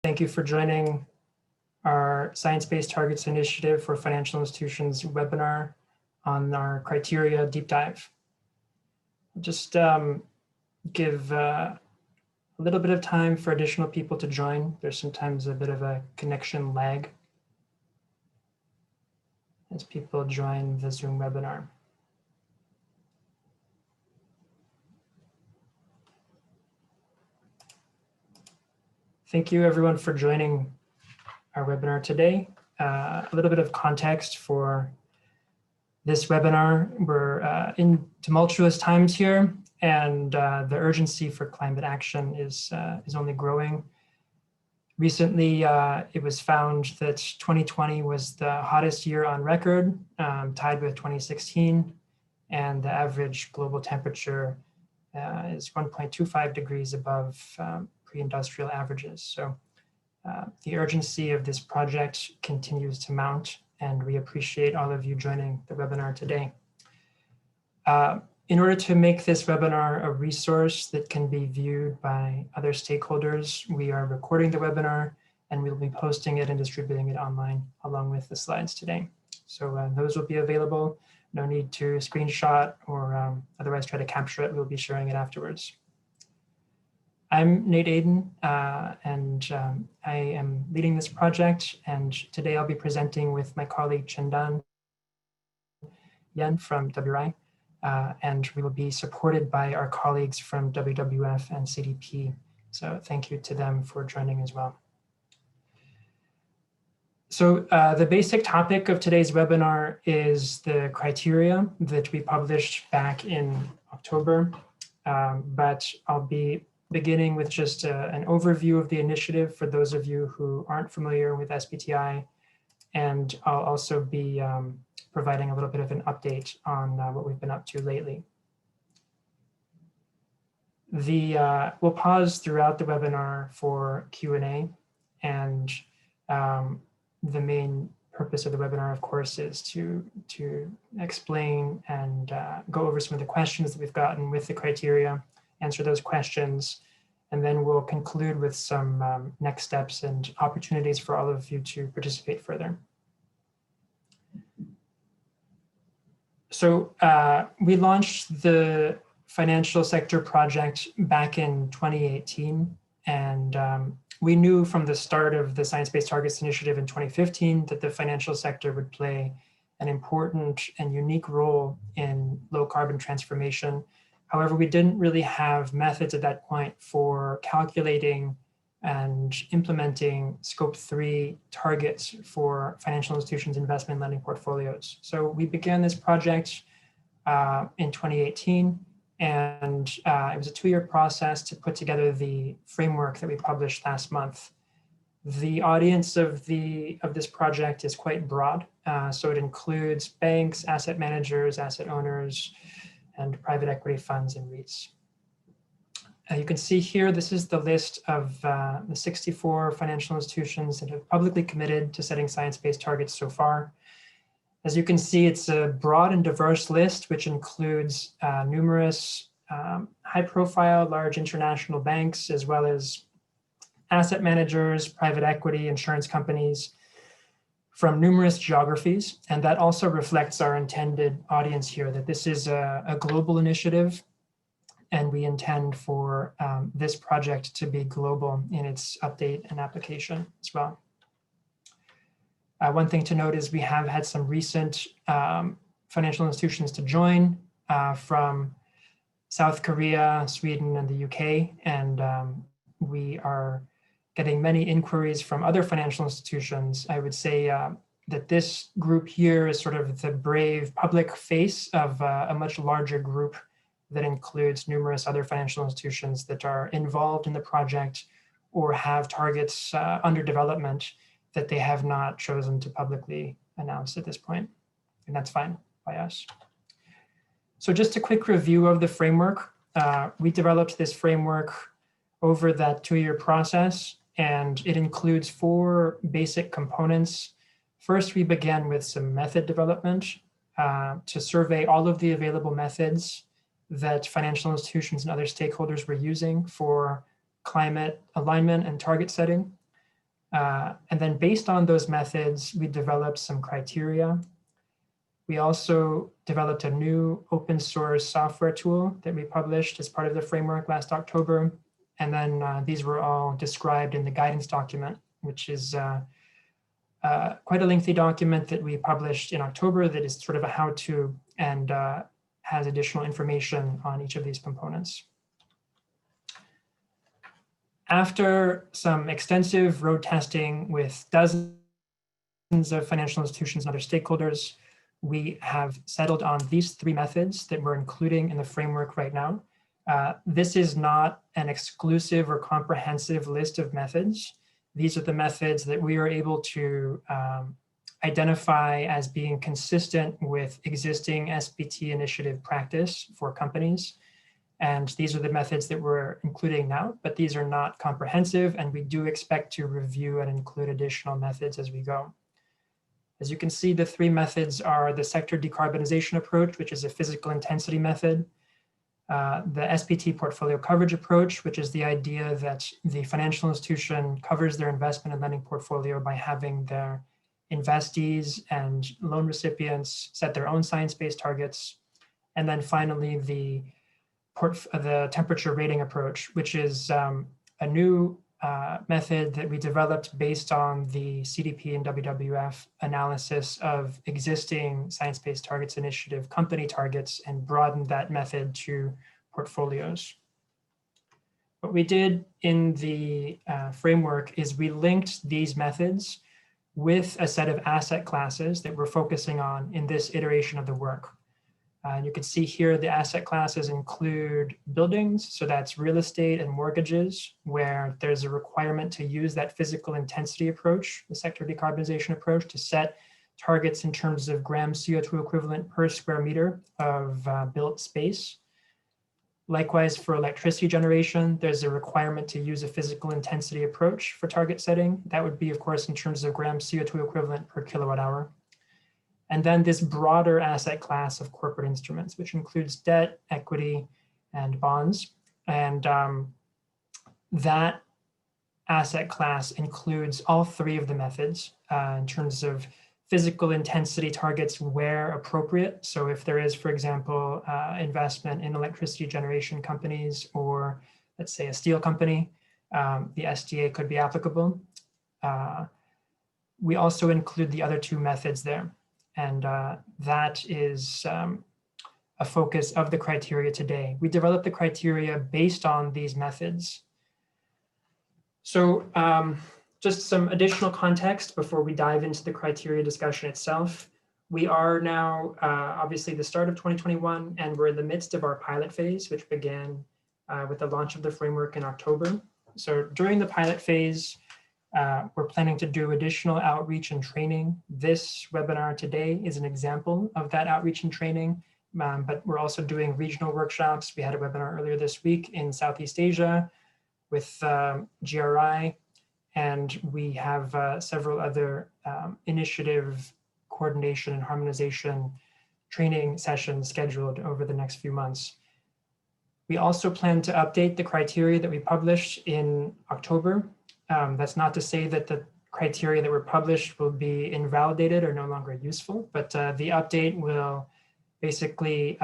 Thank you for joining our Science-Based Targets Initiative for Financial Institutions webinar on our criteria deep dive. I'll just give a little bit of time for additional people to join. There's sometimes a bit of a connection lag as people join the Zoom webinar. Thank you everyone for joining our webinar today. A little bit of context for this webinar. We're in tumultuous times here, and the urgency for climate action is only growing. Recently, it was found that 2020 was the hottest year on record, tied with 2016, and the average global temperature is 1.25 degrees above pre-industrial averages. So the urgency of this project continues to mount, and we appreciate all of you joining the webinar today. In order to make this webinar a resource that can be viewed by other stakeholders, we are recording the webinar and we'll be posting it and distributing it online along with the slides today. So those will be available. No need to screenshot or otherwise try to capture it. We'll be sharing it afterwards. I'm Nate Aiden, and I am leading this project, and today I'll be presenting with my colleague Chendan Yen from WRI, and we will be supported by our colleagues from WWF and CDP. So thank you to them for joining as well. So the basic topic of today's webinar is the criteria that we published back in October, but I'll be beginning with just an overview of the initiative for those of you who aren't familiar with SBTi, and I'll also be providing a little bit of an update on what we've been up to lately. We'll pause throughout the webinar for Q&A, and the main purpose of the webinar, of course, is to explain and go over some of the questions that we've gotten with the criteria, answer those questions, and then we'll conclude with some next steps and opportunities for all of you to participate further. So we launched the financial sector project back in 2018, and we knew from the start of the Science-Based Targets Initiative in 2015 that the financial sector would play an important and unique role in low carbon transformation. However, we didn't really have methods at that point for calculating and implementing Scope 3 targets for financial institutions' investment lending portfolios. So we began this project in 2018, and it was a 2-year process to put together the framework that we published last month. The audience of this project is quite broad, so it includes banks, asset managers, asset owners, and private equity funds and REITs. You can see here, this is the list of the 64 financial institutions that have publicly committed to setting science-based targets so far. As you can see, it's a broad and diverse list, which includes numerous high-profile, large international banks, as well as asset managers, private equity, insurance companies, from numerous geographies, and that also reflects our intended audience here, that this is a global initiative, and we intend for this project to be global in its update and application as well. One thing to note is we have had some recent financial institutions to join from South Korea, Sweden, and the UK, and we are getting many inquiries from other financial institutions. I would say that this group here is sort of the brave public face of a much larger group that includes numerous other financial institutions that are involved in the project or have targets under development that they have not chosen to publicly announce at this point, and that's fine by us. So just a quick review of the framework. We developed this framework over that 2-year process, and it includes 4 basic components. First, we began with some method development to survey all of the available methods that financial institutions and other stakeholders were using for climate alignment and target setting. And then based on those methods, we developed some criteria. We also developed a new open source software tool that we published as part of the framework last October. And then these were all described in the guidance document, which is quite a lengthy document that we published in October that is sort of a how-to and has additional information on each of these components. After some extensive road testing with dozens of financial institutions and other stakeholders, we have settled on these three methods that we're including in the framework right now. This is not an exclusive or comprehensive list of methods. These are the methods that we are able to identify as being consistent with existing SBT initiative practice for companies. And these are the methods that we're including now, but these are not comprehensive, and we do expect to review and include additional methods as we go. As you can see, the three methods are the sector decarbonization approach, which is a physical intensity method, the SBT portfolio coverage approach, which is the idea that the financial institution covers their investment and lending portfolio by having their investees and loan recipients set their own science-based targets. And then finally, the temperature rating approach, which is a new method that we developed based on the CDP and WWF analysis of existing Science-Based Targets Initiative company targets and broadened that method to portfolios. What we did in the framework is we linked these methods with a set of asset classes that we're focusing on in this iteration of the work. You can see here the asset classes include buildings, so that's real estate and mortgages, where there's a requirement to use that physical intensity approach, the sector decarbonization approach, to set targets in terms of grams CO2 equivalent per square meter of built space. Likewise, for electricity generation, there's a requirement to use a physical intensity approach for target setting. That would be, of course, in terms of grams CO2 equivalent per kilowatt hour. And then this broader asset class of corporate instruments, which includes debt, equity, and bonds. And that asset class includes all three of the methods in terms of physical intensity targets where appropriate. So if there is, for example, investment in electricity generation companies, or let's say a steel company, the SDA could be applicable. We also include the other two methods there. And that is a focus of the criteria today. We developed the criteria based on these methods. So just some additional context before we dive into the criteria discussion itself. We are now obviously the start of 2021, and we're in the midst of our pilot phase, which began with the launch of the framework in October. So during the pilot phase, we're planning to do additional outreach and training. This webinar today is an example of that outreach and training, but we're also doing regional workshops. We had a webinar earlier this week in Southeast Asia with GRI, and we have several other initiative coordination and harmonization training sessions scheduled over the next few months. We also plan to update the criteria that we published in October. That's not to say that the criteria that were published will be invalidated or no longer useful, but the update will basically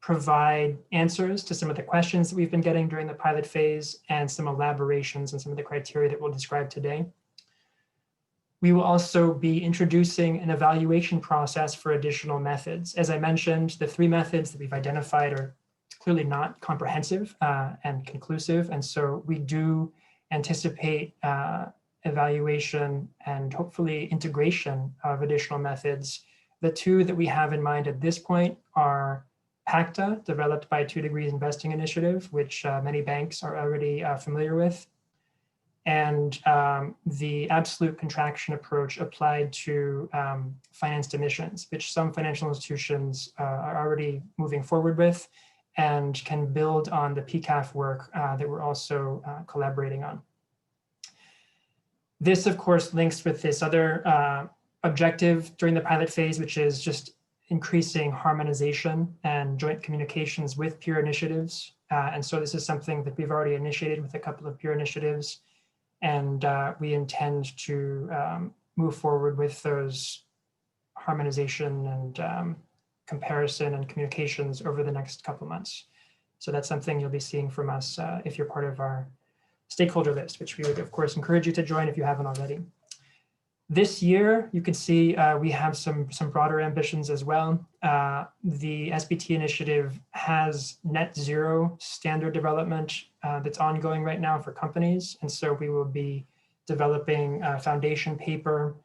provide answers to some of the questions that we've been getting during the pilot phase and some elaborations on some of the criteria that we'll describe today. We will also be introducing an evaluation process for additional methods. As I mentioned, the three methods that we've identified are clearly not comprehensive and conclusive, and so we do anticipate evaluation and hopefully integration of additional methods. The two that we have in mind at this point are PACTA, developed by 2 Degrees Investing Initiative, which many banks are already familiar with, and the absolute contraction approach applied to financed emissions, which some financial institutions are already moving forward with and can build on the PCAF work that we're also collaborating on. This, of course, links with this other objective during the pilot phase, which is just increasing harmonization and joint communications with peer initiatives. And so this is something that we've already initiated with a couple of peer initiatives. And we intend to move forward with those harmonization and comparison and communications over the next couple months. So that's something you'll be seeing from us if you're part of our stakeholder list, which we would, of course, encourage you to join if you haven't already. This year, you can see we have some broader ambitions as well. The SBT initiative has net zero standard development that's ongoing right now for companies. And so we will be developing a foundation paper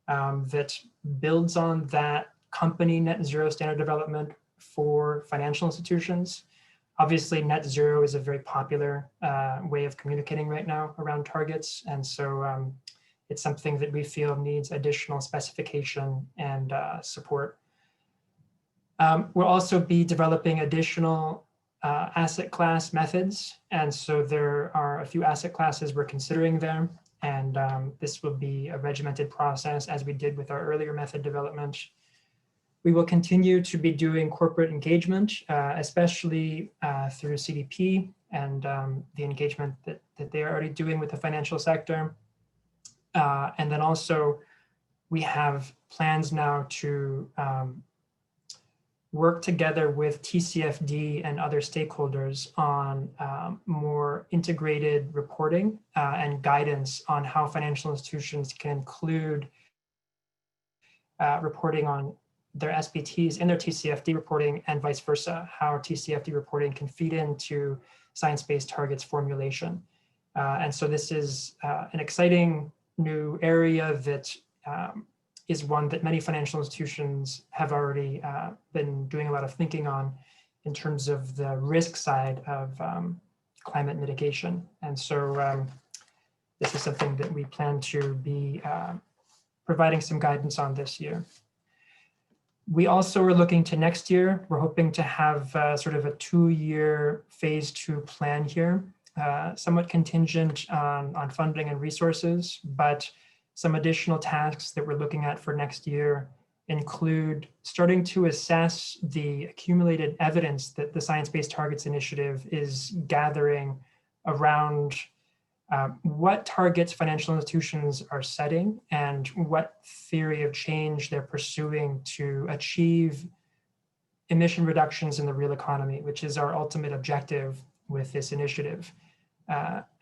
that builds on that company net zero standard development for financial institutions. Obviously, net zero is a very popular way of communicating right now around targets. And so it's something that we feel needs additional specification and support. We'll also be developing additional asset class methods. And so there are a few asset classes we're considering there. And this will be a regimented process as we did with our earlier method development. We will continue to be doing corporate engagement, especially through CDP and the engagement that they are already doing with the financial sector. And then also we have plans now to work together with TCFD and other stakeholders on more integrated reporting and guidance on how financial institutions can include reporting on their SBTs in their TCFD reporting and vice versa, how TCFD reporting can feed into science-based targets formulation. And so this is an exciting new area that is one that many financial institutions have already been doing a lot of thinking on in terms of the risk side of climate mitigation. And so this is something that we plan to be providing some guidance on this year. We also are looking to next year. We're hoping to have sort of a 2-year phase 2 plan here, somewhat contingent on funding and resources, but some additional tasks that we're looking at for next year include starting to assess the accumulated evidence that the Science-Based Targets Initiative is gathering around what targets financial institutions are setting and what theory of change they're pursuing to achieve emission reductions in the real economy, which is our ultimate objective with this initiative.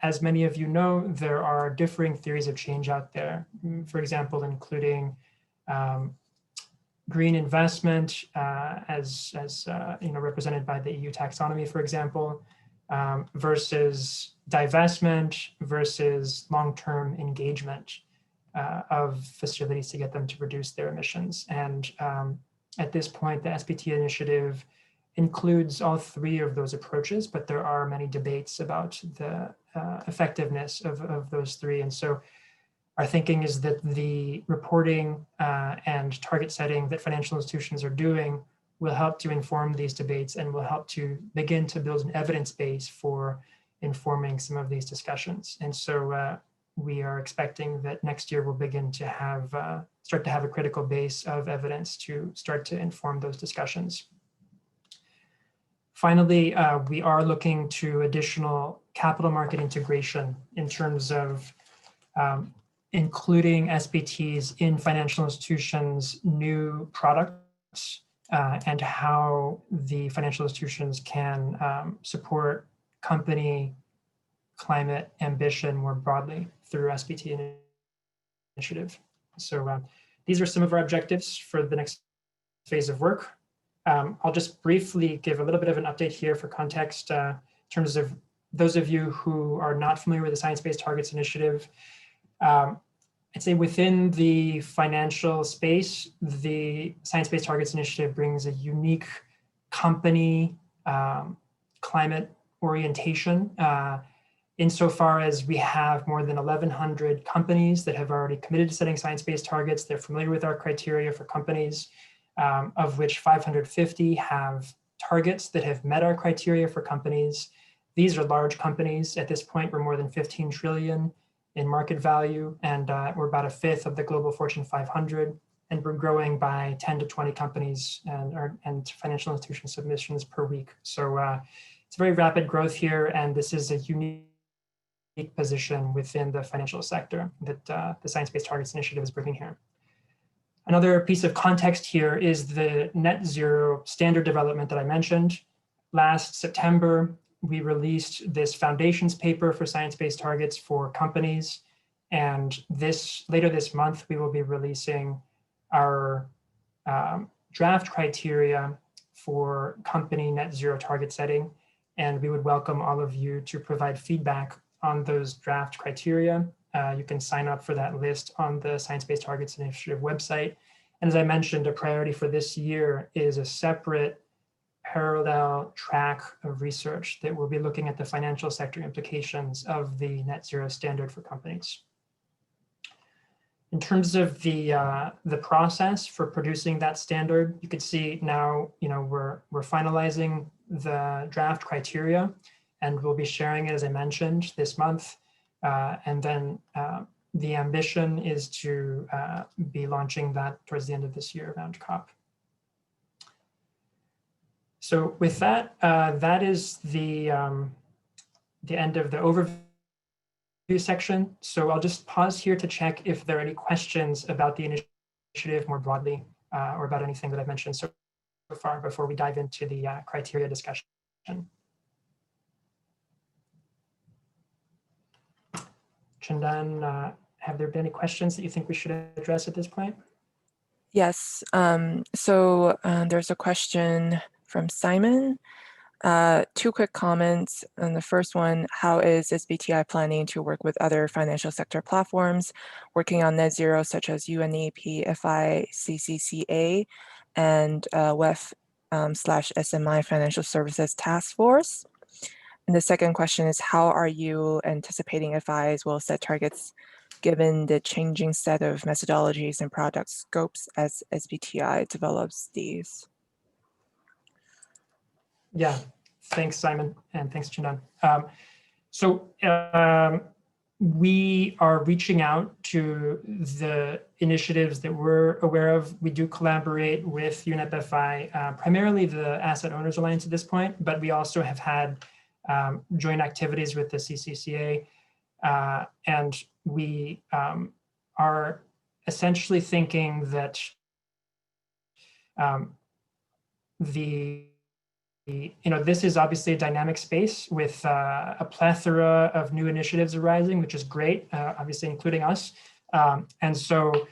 As many of you know, there are differing theories of change out there, for example, including green investment as represented by the EU taxonomy, for example, versus divestment versus long-term engagement of facilities to get them to reduce their emissions. And at this point, the SBT initiative includes all 3 of those approaches, but there are many debates about the effectiveness of those 3. And so our thinking is that the reporting and target setting that financial institutions are doing will help to inform these debates and will help to begin to build an evidence base for informing some of these discussions. And so we are expecting that next year we'll begin to start to have a critical base of evidence to start to inform those discussions. Finally, we are looking to additional capital market integration in terms of including SBTs in financial institutions' new products and how the financial institutions can support company climate ambition more broadly through SBT initiative. So these are some of our objectives for the next phase of work. I'll just briefly give a little bit of an update here for context in terms of those of you who are not familiar with the Science-Based Targets Initiative. I'd say within the financial space, the Science-Based Targets Initiative brings a unique company climate orientation insofar as we have more than 1,100 companies that have already committed to setting science-based targets. They're familiar with our criteria for companies, of which 550 have targets that have met our criteria for companies. These are large companies. At this point, we're more than 15 trillion in market value, and we're about 1/5 of the global Fortune 500, and we're growing by 10 to 20 companies and financial institution submissions per week. So it's very rapid growth here, and this is a unique position within the financial sector that the Science-Based Targets Initiative is bringing here. Another piece of context here is the net zero standard development that I mentioned. Last September, we released this foundations paper for science-based targets for companies. And later this month, we will be releasing our draft criteria for company net zero target setting. And we would welcome all of you to provide feedback on those draft criteria. You can sign up for that list on the Science-Based Targets Initiative website. And as I mentioned, a priority for this year is a separate parallel track of research that will be looking at the financial sector implications of the net zero standard for companies. In terms of the process for producing that standard, you could see now, we're finalizing the draft criteria, and we'll be sharing it, as I mentioned, this month. And then the ambition is to be launching that towards the end of this year around COP. So with that, that is the end of the overview section. So I'll just pause here to check if there are any questions about the initiative more broadly, or about anything that I've mentioned so far before we dive into the criteria discussion. Chandan, have there been any questions that you think we should address at this point? Yes, so there's a question from Simon. Two quick comments. And the first one, how is SBTi planning to work with other financial sector platforms working on net zero, such as UNEP, FI, CCCA, and WEF/SMI Financial Services Task Force? And the second question is, how are you anticipating FIs will set targets given the changing set of methodologies and product scopes as SBTi develops these? Yeah, thanks, Simon, and thanks, Chandan. We are reaching out to the initiatives that we're aware of. We do collaborate with UNEP FI, primarily the Asset Owners Alliance at this point, but we also have had joint activities with the CCCA, and we are essentially thinking that this is obviously a dynamic space with a plethora of new initiatives arising, which is great, obviously including us. And so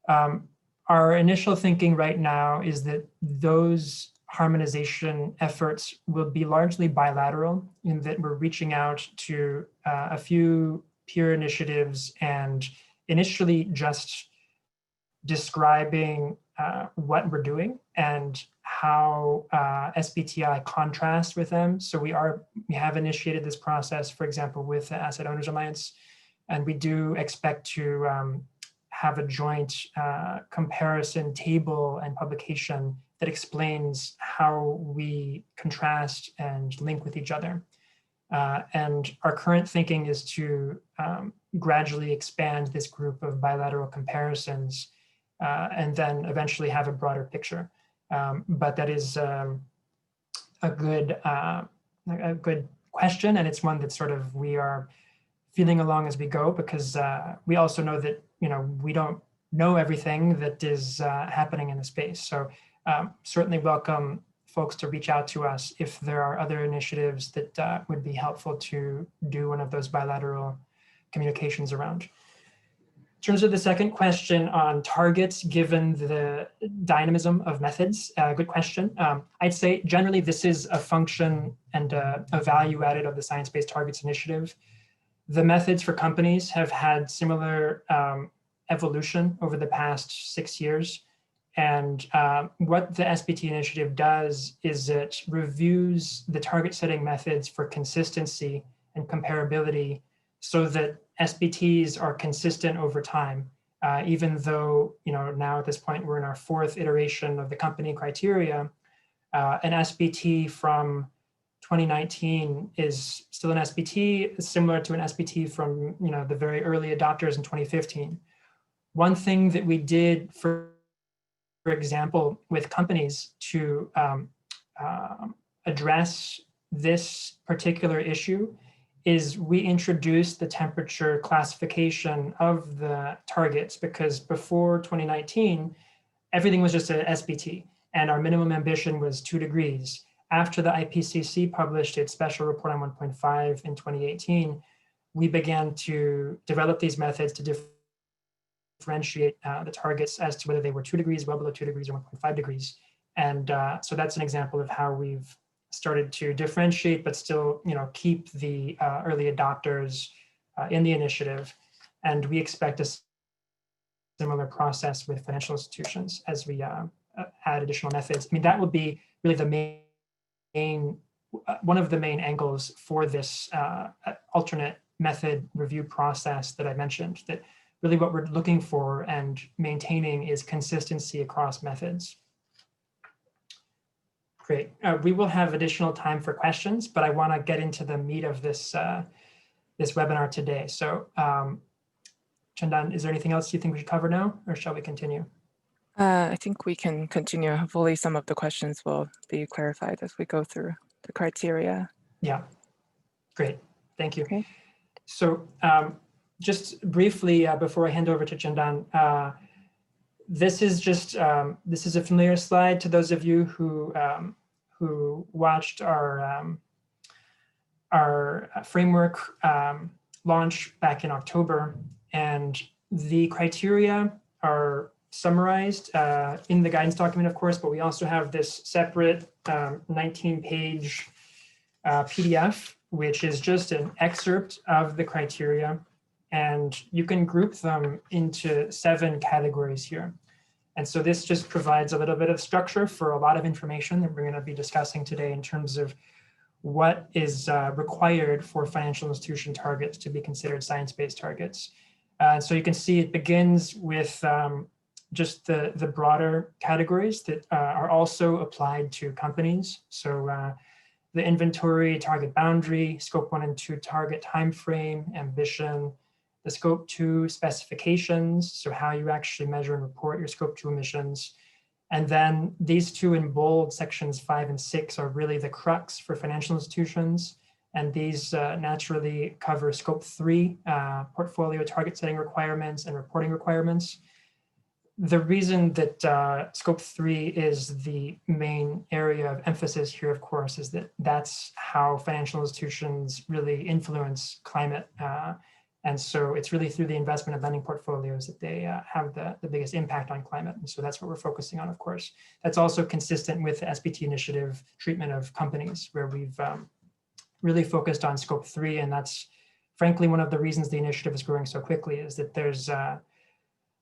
our initial thinking right now is that those harmonization efforts will be largely bilateral, in that we're reaching out to a few peer initiatives and initially just describing what we're doing and how SBTi contrasts with them. So we have initiated this process, for example, with the Asset Owners Alliance, and we do expect to have a joint comparison table and publication that explains how we contrast and link with each other. And our current thinking is to gradually expand this group of bilateral comparisons and then eventually have a broader picture. But that is a good question, and it's one that sort of we are feeling along as we go, because we also know that we don't know everything that is happening in the space. So certainly welcome folks to reach out to us if there are other initiatives that would be helpful to do one of those bilateral communications around. In terms of the second question on targets, given the dynamism of methods, good question. I'd say generally this is a function and a value added of the Science-Based Targets Initiative. The methods for companies have had similar evolution over the past 6 years. And what the SBT initiative does is it reviews the target setting methods for consistency and comparability so that SBTs are consistent over time, even though now at this point we're in our 4th iteration of the company criteria. An SBT from 2019 is still an SBT, similar to an SBT from the very early adopters in 2015. One thing that we did, for example, with companies to address this particular issue is we introduced the temperature classification of the targets, because before 2019, everything was just a SBT, and our minimum ambition was 2 degrees. After the IPCC published its special report on 1.5 in 2018, we began to develop these methods to differentiate the targets as to whether they were 2 degrees, well below 2 degrees, or 1.5 degrees. And so that's an example of how we've started to differentiate, but still, keep the early adopters in the initiative. And we expect a similar process with financial institutions as we add additional methods. I mean, that will be really the main one of the main angles for this alternate method review process that I mentioned, that really what we're looking for and maintaining is consistency across methods. Great. We will have additional time for questions, but I want to get into the meat of this this webinar today. So Chandan, is there anything else you think we should cover now, or shall we continue? I think we can continue. Hopefully some of the questions will be clarified as we go through the criteria. Yeah, great. Thank you. Okay. So just briefly, before I hand over to Chandan, this is just this is a familiar slide to those of you who watched our framework launch back in October, and the criteria are summarized in the guidance document, of course, but we also have this separate 19-page PDF, which is just an excerpt of the criteria. And you can group them into 7 categories here. And so this just provides a little bit of structure for a lot of information that we're going to be discussing today in terms of what is required for financial institution targets to be considered science-based targets. So you can see it begins with just the broader categories that are also applied to companies. So the inventory, target boundary, scope 1 and 2 target timeframe, ambition, the scope 2 specifications, so how you actually measure and report your scope 2 emissions. And then these 2 in bold, sections 5 and 6, are really the crux for financial institutions. And these naturally cover scope 3, portfolio target setting requirements and reporting requirements. The reason that scope 3 is the main area of emphasis here, of course, is that that's how financial institutions really influence climate. And so it's really through the investment and lending portfolios that they have the biggest impact on climate. And so that's what we're focusing on, of course. That's also consistent with the SBT initiative treatment of companies, where we've really focused on scope 3. And that's frankly one of the reasons the initiative is growing so quickly, is that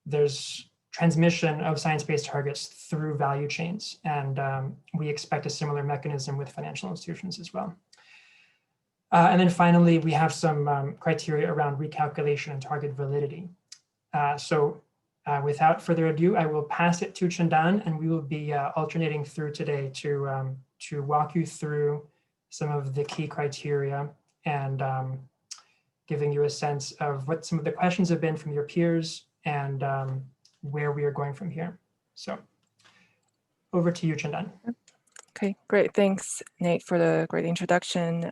there's transmission of science-based targets through value chains. And we expect a similar mechanism with financial institutions as well. And then finally, we have some criteria around recalculation and target validity. So without further ado, I will pass it to Chandan, and we will be alternating through today to walk you through some of the key criteria and giving you a sense of what some of the questions have been from your peers and where we are going from here. So over to you, Chandan. Okay, great. Thanks, Nate, for the great introduction.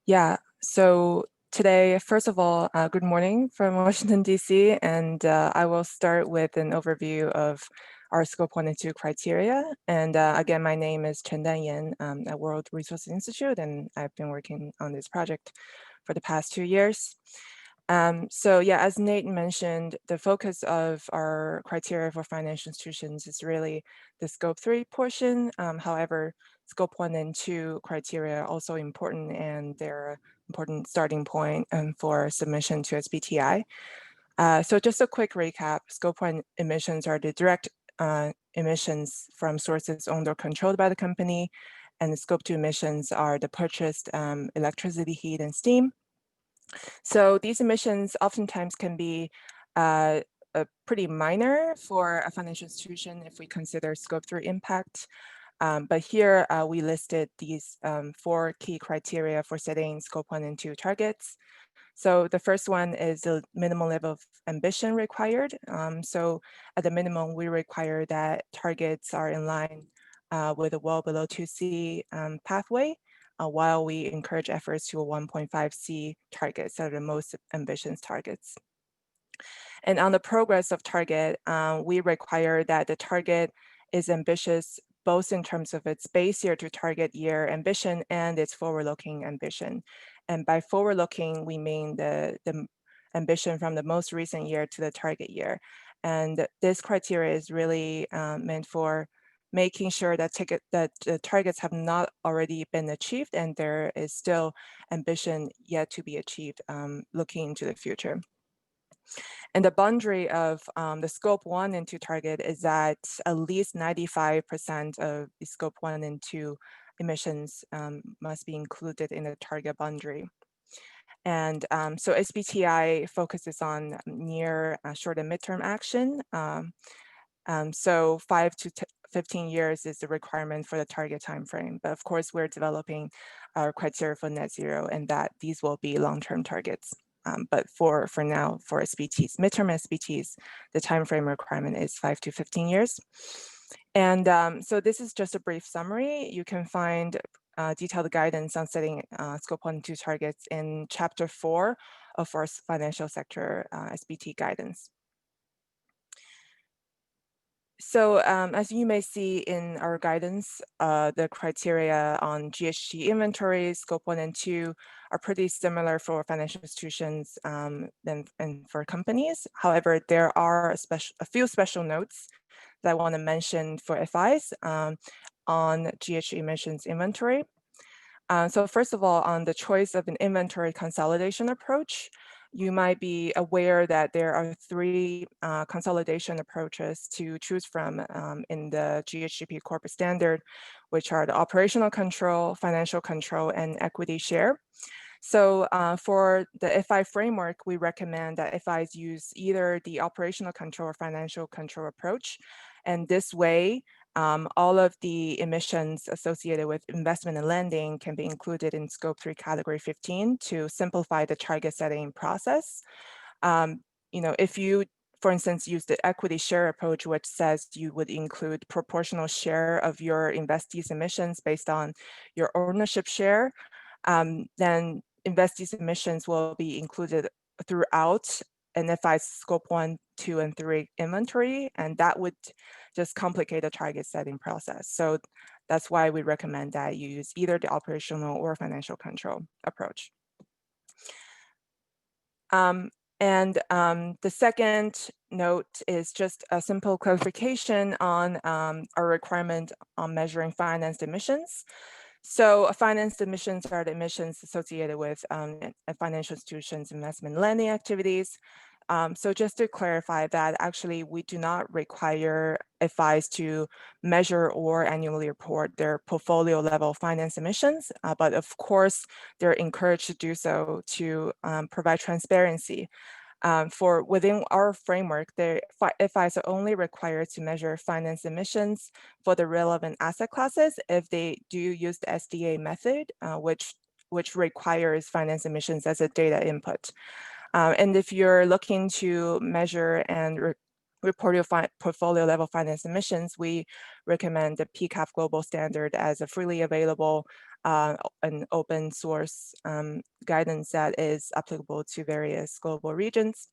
Yeah, so today, first of all, good morning from Washington, D.C., and I will start with an overview of our scope 1 and 2 criteria. And again, my name is Chandan Yan at World Resources Institute, and I've been working on this project for the past 2 years. So yeah, as Nate mentioned, the focus of our criteria for financial institutions is really the scope 3 portion. However, scope 1 and 2 criteria are also important, and they're an important starting point for submission to SBTi. So just a quick recap: scope 1 emissions are the direct emissions from sources owned or controlled by the company, and the scope 2 emissions are the purchased electricity, heat, and steam. So these emissions oftentimes can be pretty minor for a financial institution if we consider scope 3 impact. But here we listed these 4 key criteria for setting scope 1 and 2 targets. So the first one is the minimum level of ambition required. So at the minimum, we require that targets are in line with a well below 2C pathway while we encourage efforts to a 1.5C targets that are the most ambitious targets. And on the progress of target, we require that the target is ambitious both in terms of its base year to target year ambition and its forward-looking ambition. And by forward-looking, we mean the ambition from the most recent year to the target year. And this criteria is really meant for making sure that the targets have not already been achieved and there is still ambition yet to be achieved looking into the future. And the boundary of the scope 1 and 2 target is that at least 95% of the scope 1 and 2 emissions must be included in the target boundary. And so SBTi focuses on near, short, and midterm action. So 5 to 15 years is the requirement for the target timeframe. But of course, we're developing our criteria for net zero, and that these will be long-term targets. But for now, for SBTs, midterm SBTs, the timeframe requirement is 5 to 15 years. And so this is just a brief summary. You can find detailed guidance on setting scope 1 and 2 targets in chapter 4 of our financial sector SBT guidance. So as you may see in our guidance, the criteria on GHG inventory, scope 1 and 2 are pretty similar for financial institutions and for companies. However, there are a few special notes that I want to mention for FIs on GHG emissions inventory. So first of all, on the choice of an inventory consolidation approach, you might be aware that there are 3 consolidation approaches to choose from in the GHGP corporate standard, which are the operational control, financial control, and equity share. So for the FI framework, we recommend that FIs use either the operational control or financial control approach. And this way, all of the emissions associated with investment and lending can be included in scope 3 category 15 to simplify the target setting process. If you, for instance, use the equity share approach, which says you would include proportional share of your investees' emissions based on your ownership share, then investees' emissions will be included throughout NFI's scope 1, 2, and 3 inventory, and that would just complicate the target setting process. So that's why we recommend that you use either the operational or financial control approach. The second note is just a simple clarification on our requirement on measuring financed emissions. So financed emissions are the emissions associated with financial institutions' investment lending activities. So just to clarify that actually we do not require FIs to measure or annually report their portfolio level finance emissions, but of course they're encouraged to do so to provide transparency. For within our framework, the FIs are only required to measure finance emissions for the relevant asset classes if they do use the SDA method, which requires finance emissions as a data input. And if you're looking to measure and report your portfolio level finance emissions, we recommend the PCAF global standard as a freely available an open source guidance that is applicable to various global regions.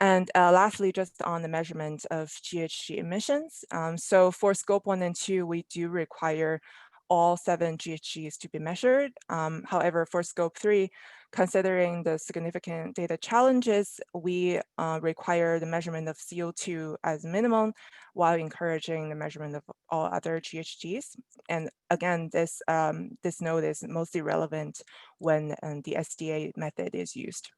And lastly, just on the measurement of GHG emissions. So for scope 1 and 2, we do require all 7 GHGs to be measured. However, for scope 3, considering the significant data challenges, we require the measurement of CO2 as minimum while encouraging the measurement of all other GHGs. And again, this note is mostly relevant when the SDA method is used.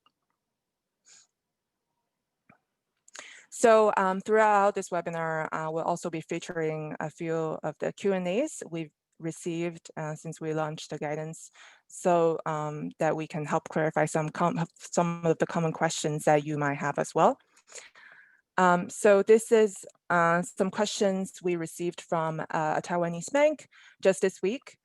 So throughout this webinar, we'll also be featuring a few of the Q&As we've received since we launched the guidance, so that we can help clarify some of the common questions that you might have as well. So this is some questions we received from a Taiwanese bank just this week.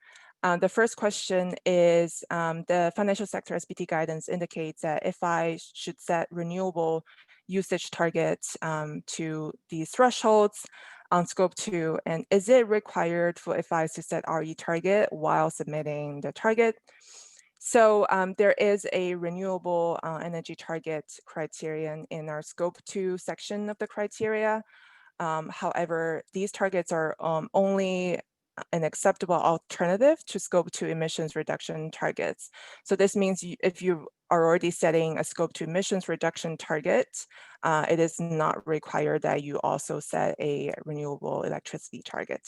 The first question is, the financial sector SBT guidance indicates that FI should set renewable usage targets to these thresholds. on scope 2, and is it required for FIs to set RE target while submitting the target? So there is a renewable energy target criterion in our scope 2 section of the criteria. However, these targets are only an acceptable alternative to scope 2 emissions reduction targets. So this means if you are already setting a scope 2 emissions reduction target, it is not required that you also set a renewable electricity target.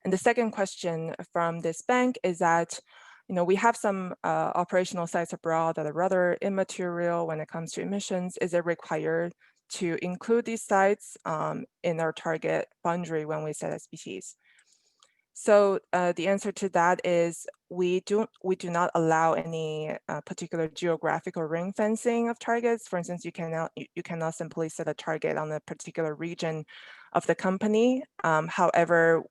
And the second question from this bank is that, we have some operational sites abroad that are rather immaterial when it comes to emissions. Is it required to include these sites in our target boundary when we set SBTs? So the answer to that is we do not allow any particular geographical ring fencing of targets. For instance, you cannot simply set a target on a particular region of the company. However,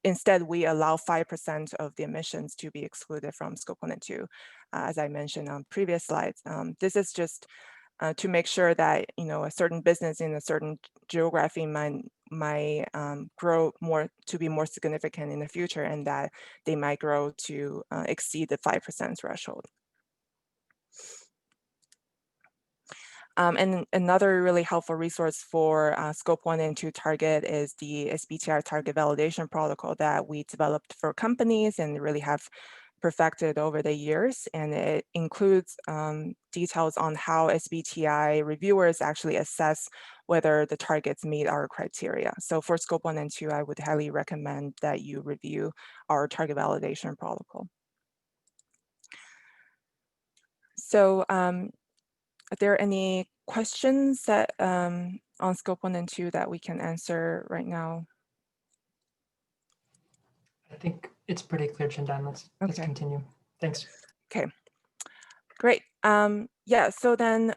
instead we allow 5% of the emissions to be excluded from scope 1 and 2, as I mentioned on previous slides. This is just to make sure that a certain business in a certain geography might grow to be more significant in the future, and that they might grow to exceed the 5% threshold. And another really helpful resource for scope 1 and 2 target is the SBTi target validation protocol that we developed for companies and really have perfected over the years. And it includes details on how SBTi reviewers actually assess whether the targets meet our criteria. So for scope 1 and 2, I would highly recommend that you review our target validation protocol. So are there any questions that on scope 1 and 2 that we can answer right now? I think it's pretty clear, Chindan. Let's continue. Thanks. Okay, great. Yeah, so then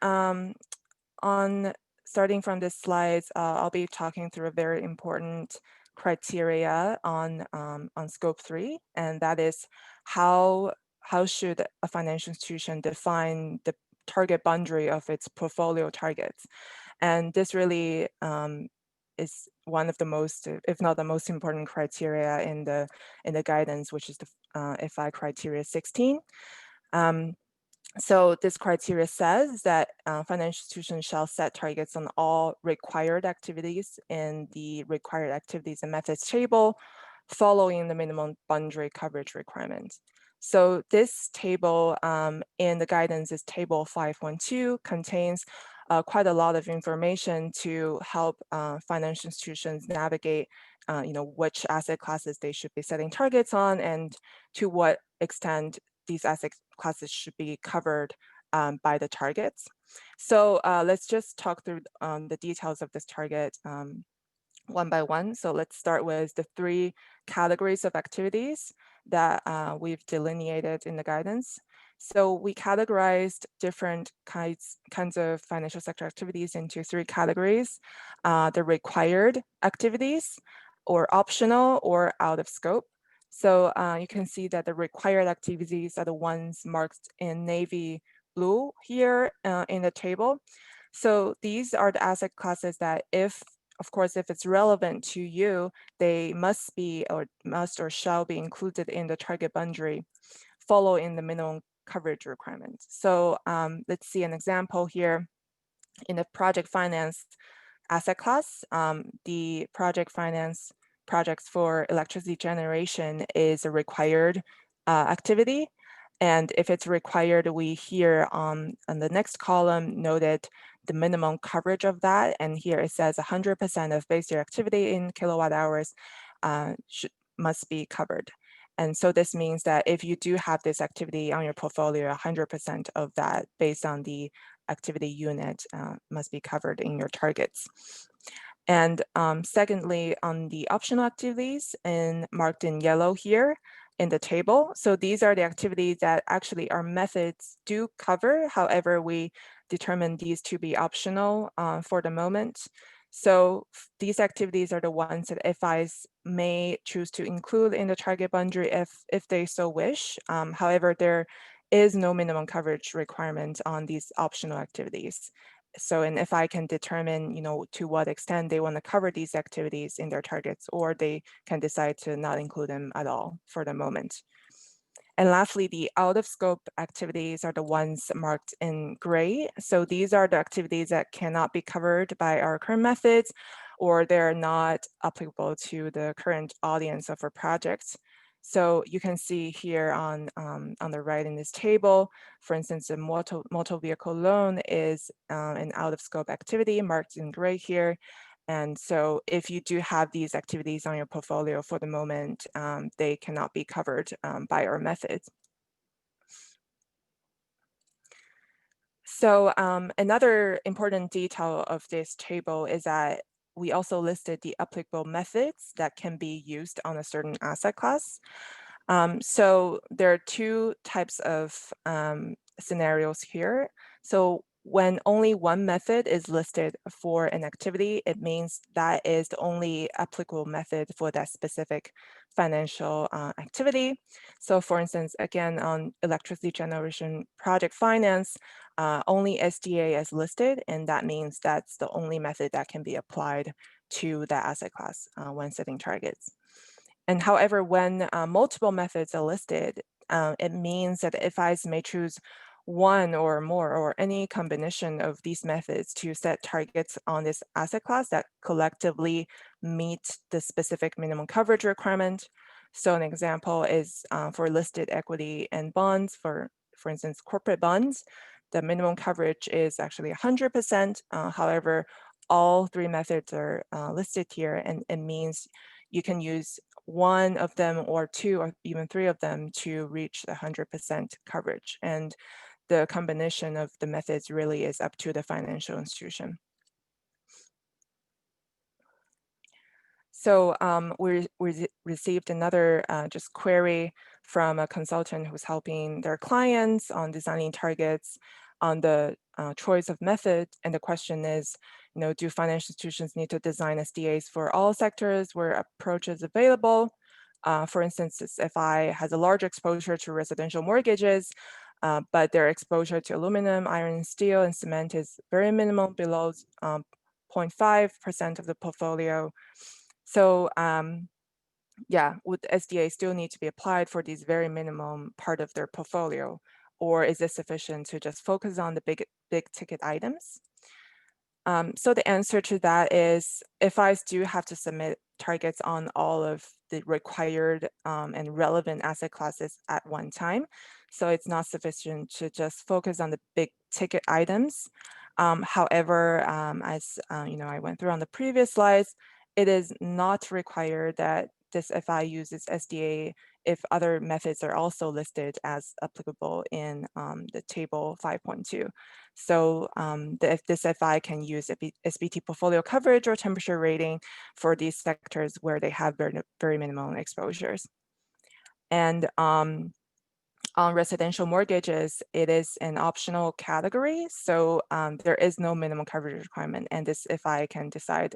starting from this slides, I'll be talking through a very important criteria on scope 3, and that is how should a financial institution define the target boundary of its portfolio targets. And this really is one of the most, if not the most important criteria in the guidance, which is the FI criteria 16. So this criteria says that financial institutions shall set targets on all required activities in the required activities and methods table following the minimum boundary coverage requirements. So this table in the guidance is table 512, contains quite a lot of information to help financial institutions navigate which asset classes they should be setting targets on and to what extent these asset classes should be covered by the targets. So let's just talk through the details of this target one by one. So let's start with the 3 categories of activities that we've delineated in the guidance. So we categorized different kinds of financial sector activities into 3 categories: the required activities, or optional, or out of scope. So you can see that the required activities are the ones marked in navy blue here in the table. So these are the asset classes that of course, if it's relevant to you, they must or shall be included in the target boundary following the minimum coverage requirement. So let's see an example here. In the project finance asset class, the project finance projects for electricity generation is a required activity. And if it's required, we here on the next column noted the minimum coverage of that. And here it says 100% of base year activity in kilowatt hours must be covered. And so this means that if you do have this activity on your portfolio, 100% of that based on the activity unit must be covered in your targets. And secondly, on the optional activities marked in yellow here in the table. So these are the activities that actually our methods do cover. However, we determine these to be optional for the moment. So these activities are the ones that FIs may choose to include in the target boundary if they so wish. However, there is no minimum coverage requirement on these optional activities. and if I can determine, to what extent they want to cover these activities in their targets, or they can decide to not include them at all for the moment. And lastly, the out of scope activities are the ones marked in gray. So these are the activities that cannot be covered by our current methods, or they're not applicable to the current audience of our projects. So you can see here on the right in this table, for instance, a motor vehicle loan is an out of scope activity marked in gray here. And so if you do have these activities on your portfolio for the moment, they cannot be covered by our methods. So another important detail of this table is that we also listed the applicable methods that can be used on a certain asset class. So there are two types of scenarios here. So when only one method is listed for an activity, it means that is the only applicable method for that specific financial activity. So for instance, again, on electricity generation project finance, only SDA is listed, and that means that's the only method that can be applied to that asset class when setting targets. And however, when multiple methods are listed, it means that the FIs may choose one or more or any combination of these methods to set targets on this asset class that collectively meet the specific minimum coverage requirement. So an example is for listed equity and bonds, for instance, corporate bonds, the minimum coverage is actually 100%. However, all three methods are listed here, and it means you can use one of them or two or even three of them to reach the 100% coverage. And the combination of the methods really is up to the financial institution. So we received another just query from a consultant who's helping their clients on designing targets on the choice of method. And the question is, do financial institutions need to design SDAs for all sectors where approach is available? For instance, if I has a large exposure to residential mortgages, but their exposure to aluminum, iron, steel, and cement is very minimal, below 0.5% of the portfolio. So yeah, would SDA still need to be applied for these very minimum part of their portfolio? Or is it sufficient to just focus on the big ticket items? So the answer to that is FIs do have to submit targets on all of the required and relevant asset classes at one time. So it's not sufficient to just focus on the big ticket items. However, as I went through on the previous slides, it is not required that this FI uses SDA if other methods are also listed as applicable in the table 5.2. So if this FI can use SBT portfolio coverage or temperature rating for these sectors where they have very minimal exposures. And on residential mortgages, it is an optional category. So there is no minimum coverage requirement. And this FI can decide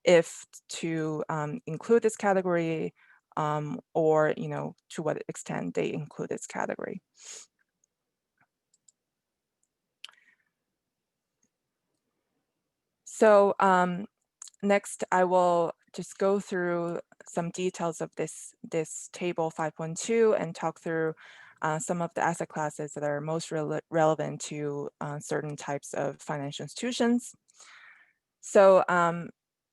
if to include this category or, to what extent they include this category. So next, I will just go through some details of this table 5.2 and talk through some of the asset classes that are most relevant to certain types of financial institutions. So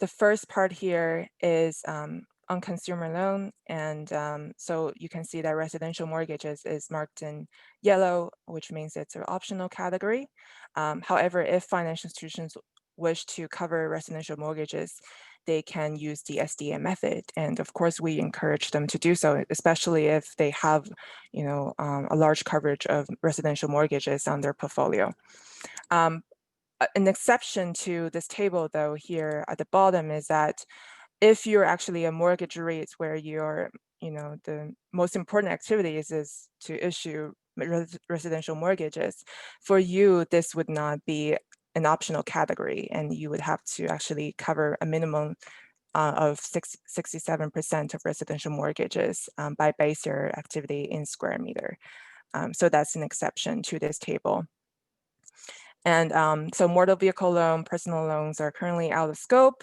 the first part here is on consumer loan. And so you can see that residential mortgages is marked in yellow, which means it's an optional category. However, if financial institutions wish to cover residential mortgages, they can use the SDA method. And of course, we encourage them to do so, especially if they have, a large coverage of residential mortgages on their portfolio. An exception to this table, though, here at the bottom is that if you're actually a mortgage REIT where you're, the most important activities is to issue residential mortgages, for you, this would not be an optional category, and you would have to actually cover a minimum of 67% of residential mortgages by base year activity in square meter. So that's an exception to this table. And so motor vehicle loan, personal loans are currently out of scope.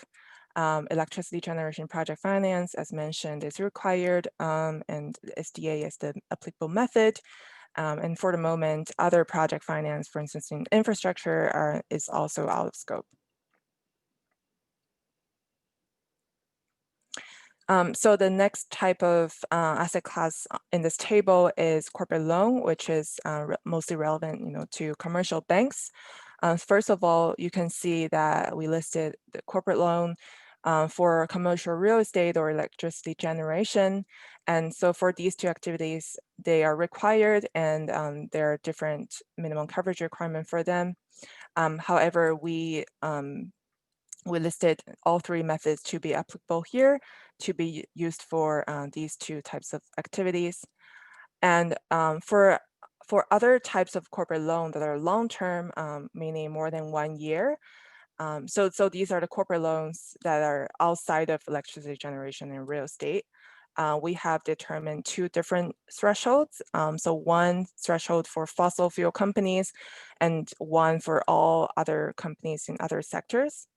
Electricity generation project finance, as mentioned, is required, and SDA is the applicable method. And for the moment, other project finance, for instance, in infrastructure, is also out of scope. So the next type of asset class in this table is corporate loan, which is mostly relevant, to commercial banks. First of all, you can see that we listed the corporate loan for commercial real estate or electricity generation. And so for these two activities, they are required, and there are different minimum coverage requirements for them. However, we listed all three methods to be applicable here, to be used for these two types of activities. And for other types of corporate loan that are long-term, meaning more than 1 year, so these are the corporate loans that are outside of electricity generation and real estate. We have determined two different thresholds. So one threshold for fossil fuel companies and one for all other companies in other sectors.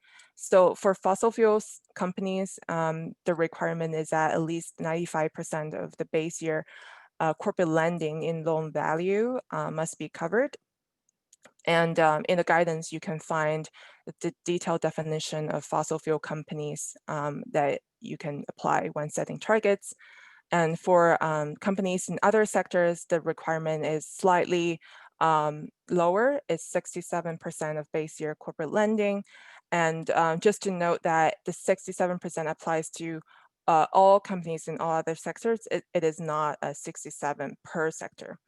So for fossil fuels companies, the requirement is that at least 95% of the base year corporate lending in loan value must be covered. And in the guidance, you can find the detailed definition of fossil fuel companies that you can apply when setting targets. And for companies in other sectors, the requirement is slightly lower. It's 67% of base year corporate lending. And just to note that the 67% applies to all companies in all other sectors. It is not a 67 per sector.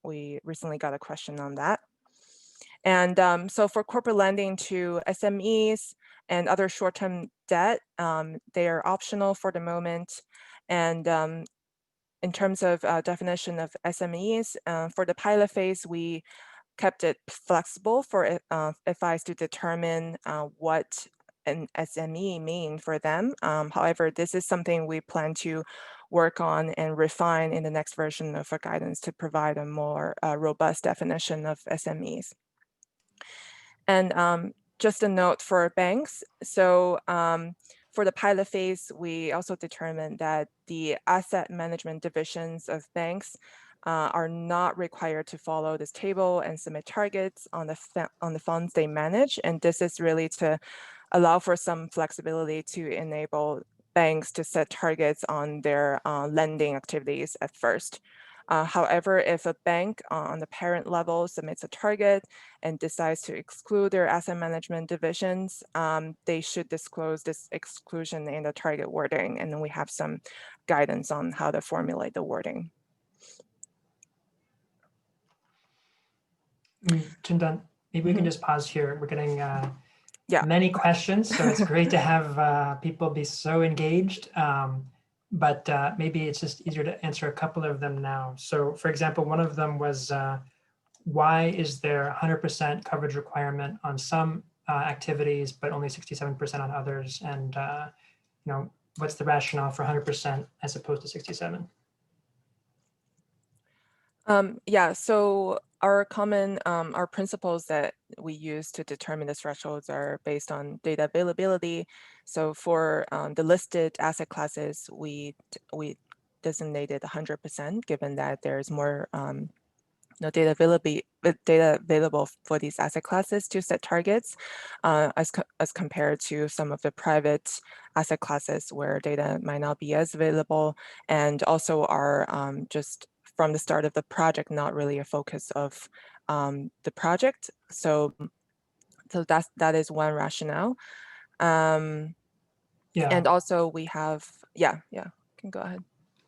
We recently got a question on that. And so for corporate lending to SMEs and other short-term debt, they are optional for the moment. And in terms of definition of SMEs, for the pilot phase, we kept it flexible for FIs to determine what an SME mean for them. However, this is something we plan to work on and refine in the next version of our guidance to provide a more robust definition of SMEs. And just a note for banks. So for the pilot phase, we also determined that the asset management divisions of banks are not required to follow this table and submit targets on the funds they manage. And this is really to allow for some flexibility to enable banks to set targets on their lending activities at first. However, if a bank on the parent level submits a target and decides to exclude their asset management divisions, they should disclose this exclusion in the target wording. And then we have some guidance on how to formulate the wording. Chindan, maybe we can just pause here. We're getting many questions, so it's great to have people be so engaged. But maybe it's just easier to answer a couple of them now. So for example, one of them was, why is there 100% coverage requirement on some activities, but only 67% on others? And what's the rationale for 100% as opposed to 67? Yeah, so our principles that we use to determine the thresholds are based on data availability. So for the listed asset classes, we designated 100%, given that there's more data available for these asset classes to set targets, as compared to some of the private asset classes where data might not be as available, and also are just from the start of the project, not really a focus of the project. So that is one rationale. And also we have, you can go ahead.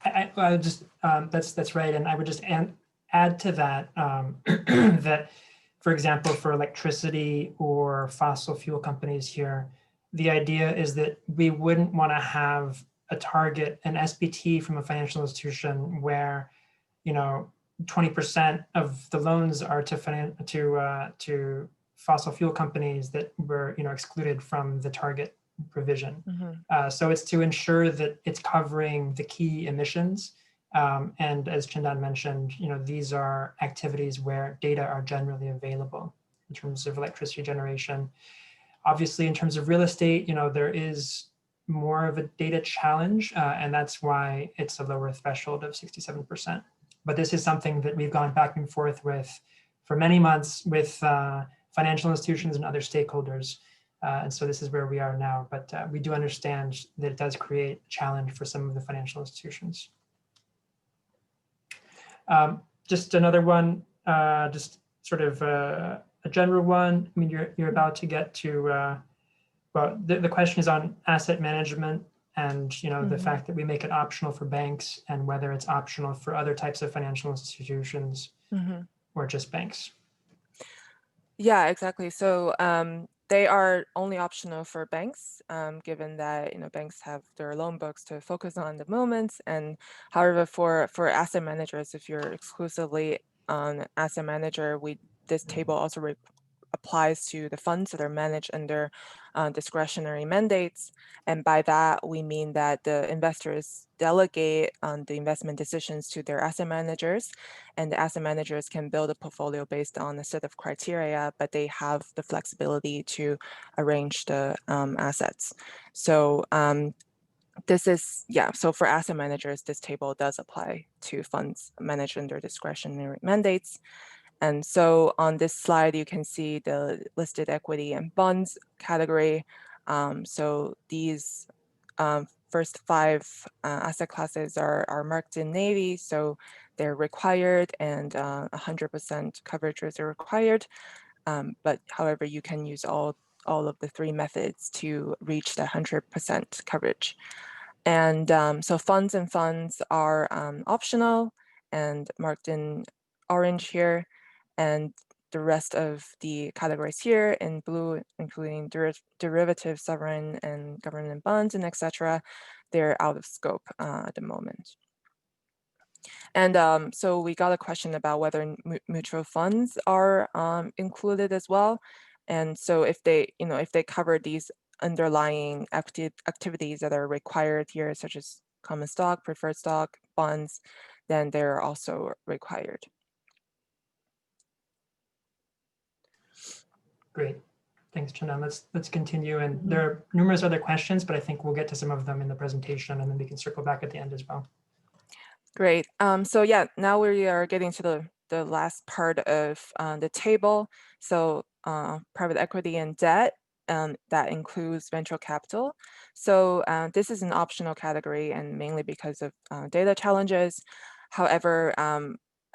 I just, that's right. And I would just add to that, that, for example, for electricity or fossil fuel companies here, the idea is that we wouldn't want to have a target, an SBT from a financial institution where 20% of the loans are to fossil fuel companies that were excluded from the target provision. So it's to ensure that it's covering the key emissions. And as Chindan mentioned, these are activities where data are generally available. in terms of electricity generation. Obviously, in terms of real estate, there is more of a data challenge, and that's why it's a lower threshold of 67%. But this is something that we've gone back and forth with for many months with financial institutions and other stakeholders. And so this is where we are now. But we do understand that it does create a challenge for some of the financial institutions. Just another one, just sort of a general one. I mean, you're about to get to, well, the question is on asset management and, the fact that we make it optional for banks and whether it's optional for other types of financial institutions or just banks. Yeah, exactly. So they are only optional for banks, given that banks have their loan books to focus on at the moment. And however, for asset managers, if you're exclusively on asset manager, this table also applies to the funds that are managed under discretionary mandates. And by that, we mean that the investors delegate the investment decisions to their asset managers, and the asset managers can build a portfolio based on a set of criteria, but they have the flexibility to arrange the assets. So this is, so for asset managers, this table does apply to funds managed under discretionary mandates. And so on this slide, you can see the listed equity and bonds category. So these first 5 asset classes are marked in navy, so they're required, and 100% coverage is required. But however, you can use all of the 3 methods to reach the 100% coverage. And so funds are optional and marked in orange here. And the rest of the categories here in blue, including derivative, sovereign, and government bonds, and etc., they're out of scope at the moment. And so we got a question about whether mutual funds are included as well. And so if they cover these underlying activities that are required here, such as common stock, preferred stock, bonds, then they're also required. Great. Thanks, Chandan. Let's continue. And there are numerous other questions, but I think we'll get to some of them in the presentation, and then we can circle back at the end as well. Great. So yeah, now we are getting to the last part of the table. So private equity and debt, that includes venture capital. So this is an optional category, and mainly because of data challenges. However,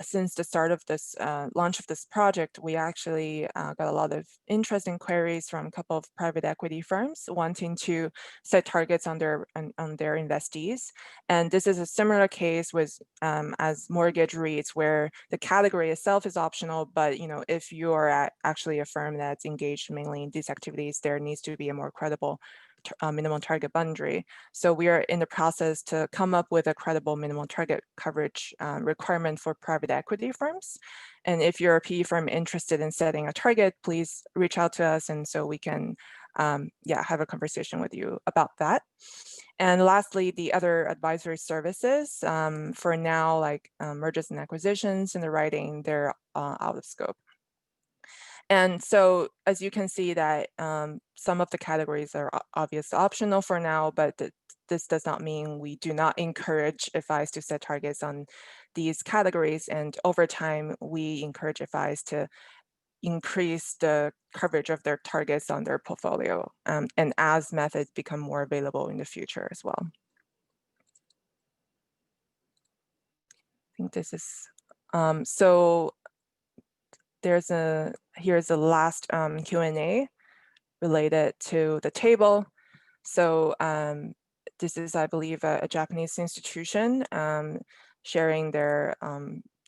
since the start of this launch of this project, we actually got a lot of interesting queries from a couple of private equity firms wanting to set targets on their investees. And this is a similar case with as mortgage REITs, where the category itself is optional, but if you are actually a firm that's engaged mainly in these activities, there needs to be a more credible minimum target boundary. So we are in the process to come up with a credible minimum target coverage requirement for private equity firms. And if you're a PE firm interested in setting a target, please reach out to us, and so we can have a conversation with you about that. And lastly, the other advisory services, for now, like mergers and acquisitions and the writing, they're out of scope. And so, as you can see that some of the categories are obviously optional for now, but this does not mean we do not encourage FIs to set targets on these categories. And over time, we encourage FIs to increase the coverage of their targets on their portfolio, and as methods become more available in the future as well. I think this is, so here's the last Q&A related to the table. So this is, I believe, a Japanese institution sharing their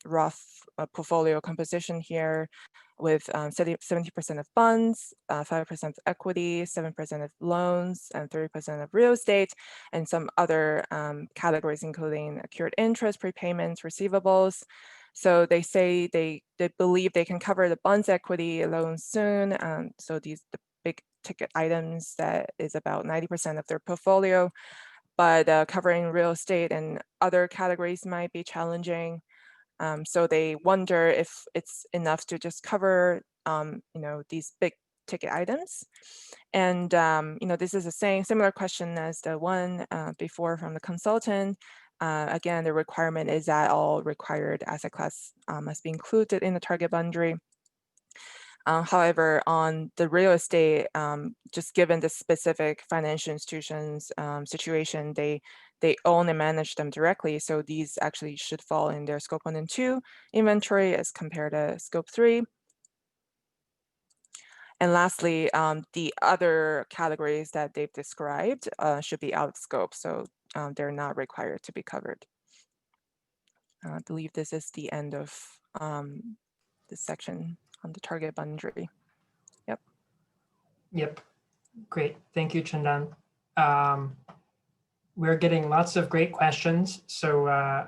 rough portfolio composition here, with 70% of bonds, 5% of equity, 7% of loans, and 30% of real estate, and some other categories, including accrued interest, prepayments, receivables. So they say they believe they can cover the bonds, equity, loans soon. So the big ticket items, that is about 90% of their portfolio, but covering real estate and other categories might be challenging. So they wonder if it's enough to just cover these big ticket items. And this is the same similar question as the one before from the consultant. Again, the requirement is that all required asset class must be included in the target boundary. However, on the real estate, just given the specific financial institutions situation, they own and manage them directly. So these actually should fall in their scope 1 and 2 inventory as compared to scope 3. And lastly, the other categories that they've described should be out of scope. So they're not required to be covered. I believe this is the end of this section on the target boundary. Yep. Yep. Great. Thank you, Chandan. We're getting lots of great questions. So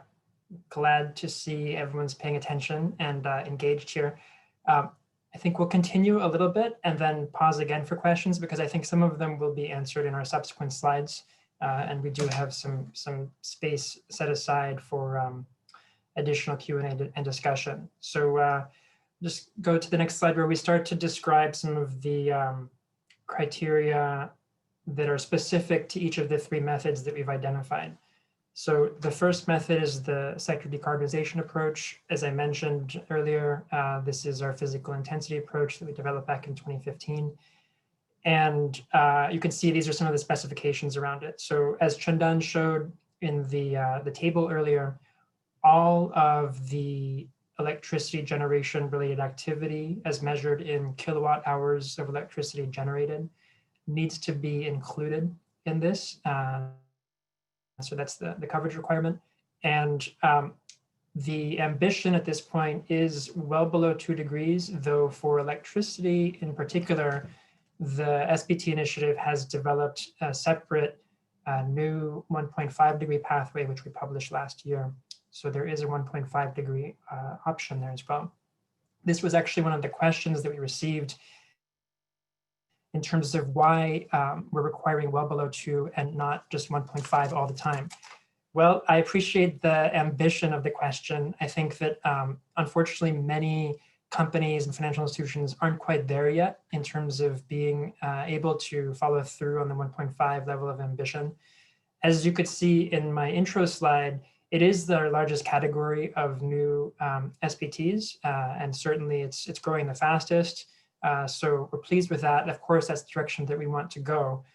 glad to see everyone's paying attention and engaged here. I think we'll continue a little bit and then pause again for questions, because I think some of them will be answered in our subsequent slides. And we do have some space set aside for additional Q&A and discussion. So just go to the next slide where we start to describe some of the criteria that are specific to each of the 3 methods that we've identified. So the first method is the sector decarbonization approach. As I mentioned earlier, this is our physical intensity approach that we developed back in 2015. And you can see these are some of the specifications around it. So as Chandan showed in the table earlier, all of the electricity generation related activity as measured in kilowatt hours of electricity generated needs to be included in this. So that's the coverage requirement. And the ambition at this point is well below 2 degrees, though for electricity in particular, the SBT initiative has developed a separate new 1.5 degree pathway, which we published last year. So there is a 1.5 degree option there as well. This was actually one of the questions that we received in terms of why we're requiring well below 2 and not just 1.5 all the time. Well, I appreciate the ambition of the question. I think that unfortunately many companies and financial institutions aren't quite there yet in terms of being able to follow through on the 1.5 level of ambition. As you could see in my intro slide, it is the largest category of new SBTs, and certainly it's growing the fastest. So we're pleased with that. Of course, that's the direction that we want to go.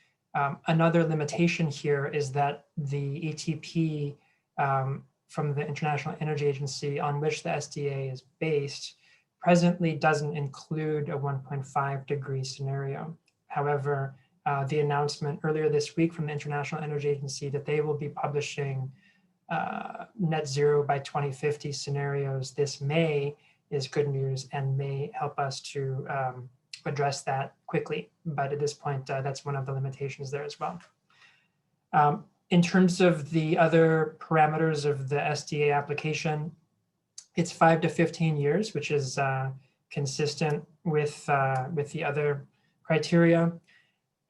Another limitation here is that the ETP from the International Energy Agency on which the SDA is based presently doesn't include a 1.5 degree scenario. However, the announcement earlier this week from the International Energy Agency that they will be publishing net zero by 2050 scenarios this May is good news and may help us to address that quickly. But at this point, that's one of the limitations there as well. In terms of the other parameters of the SDA application, it's 5 to 15 years, which is consistent with the other criteria.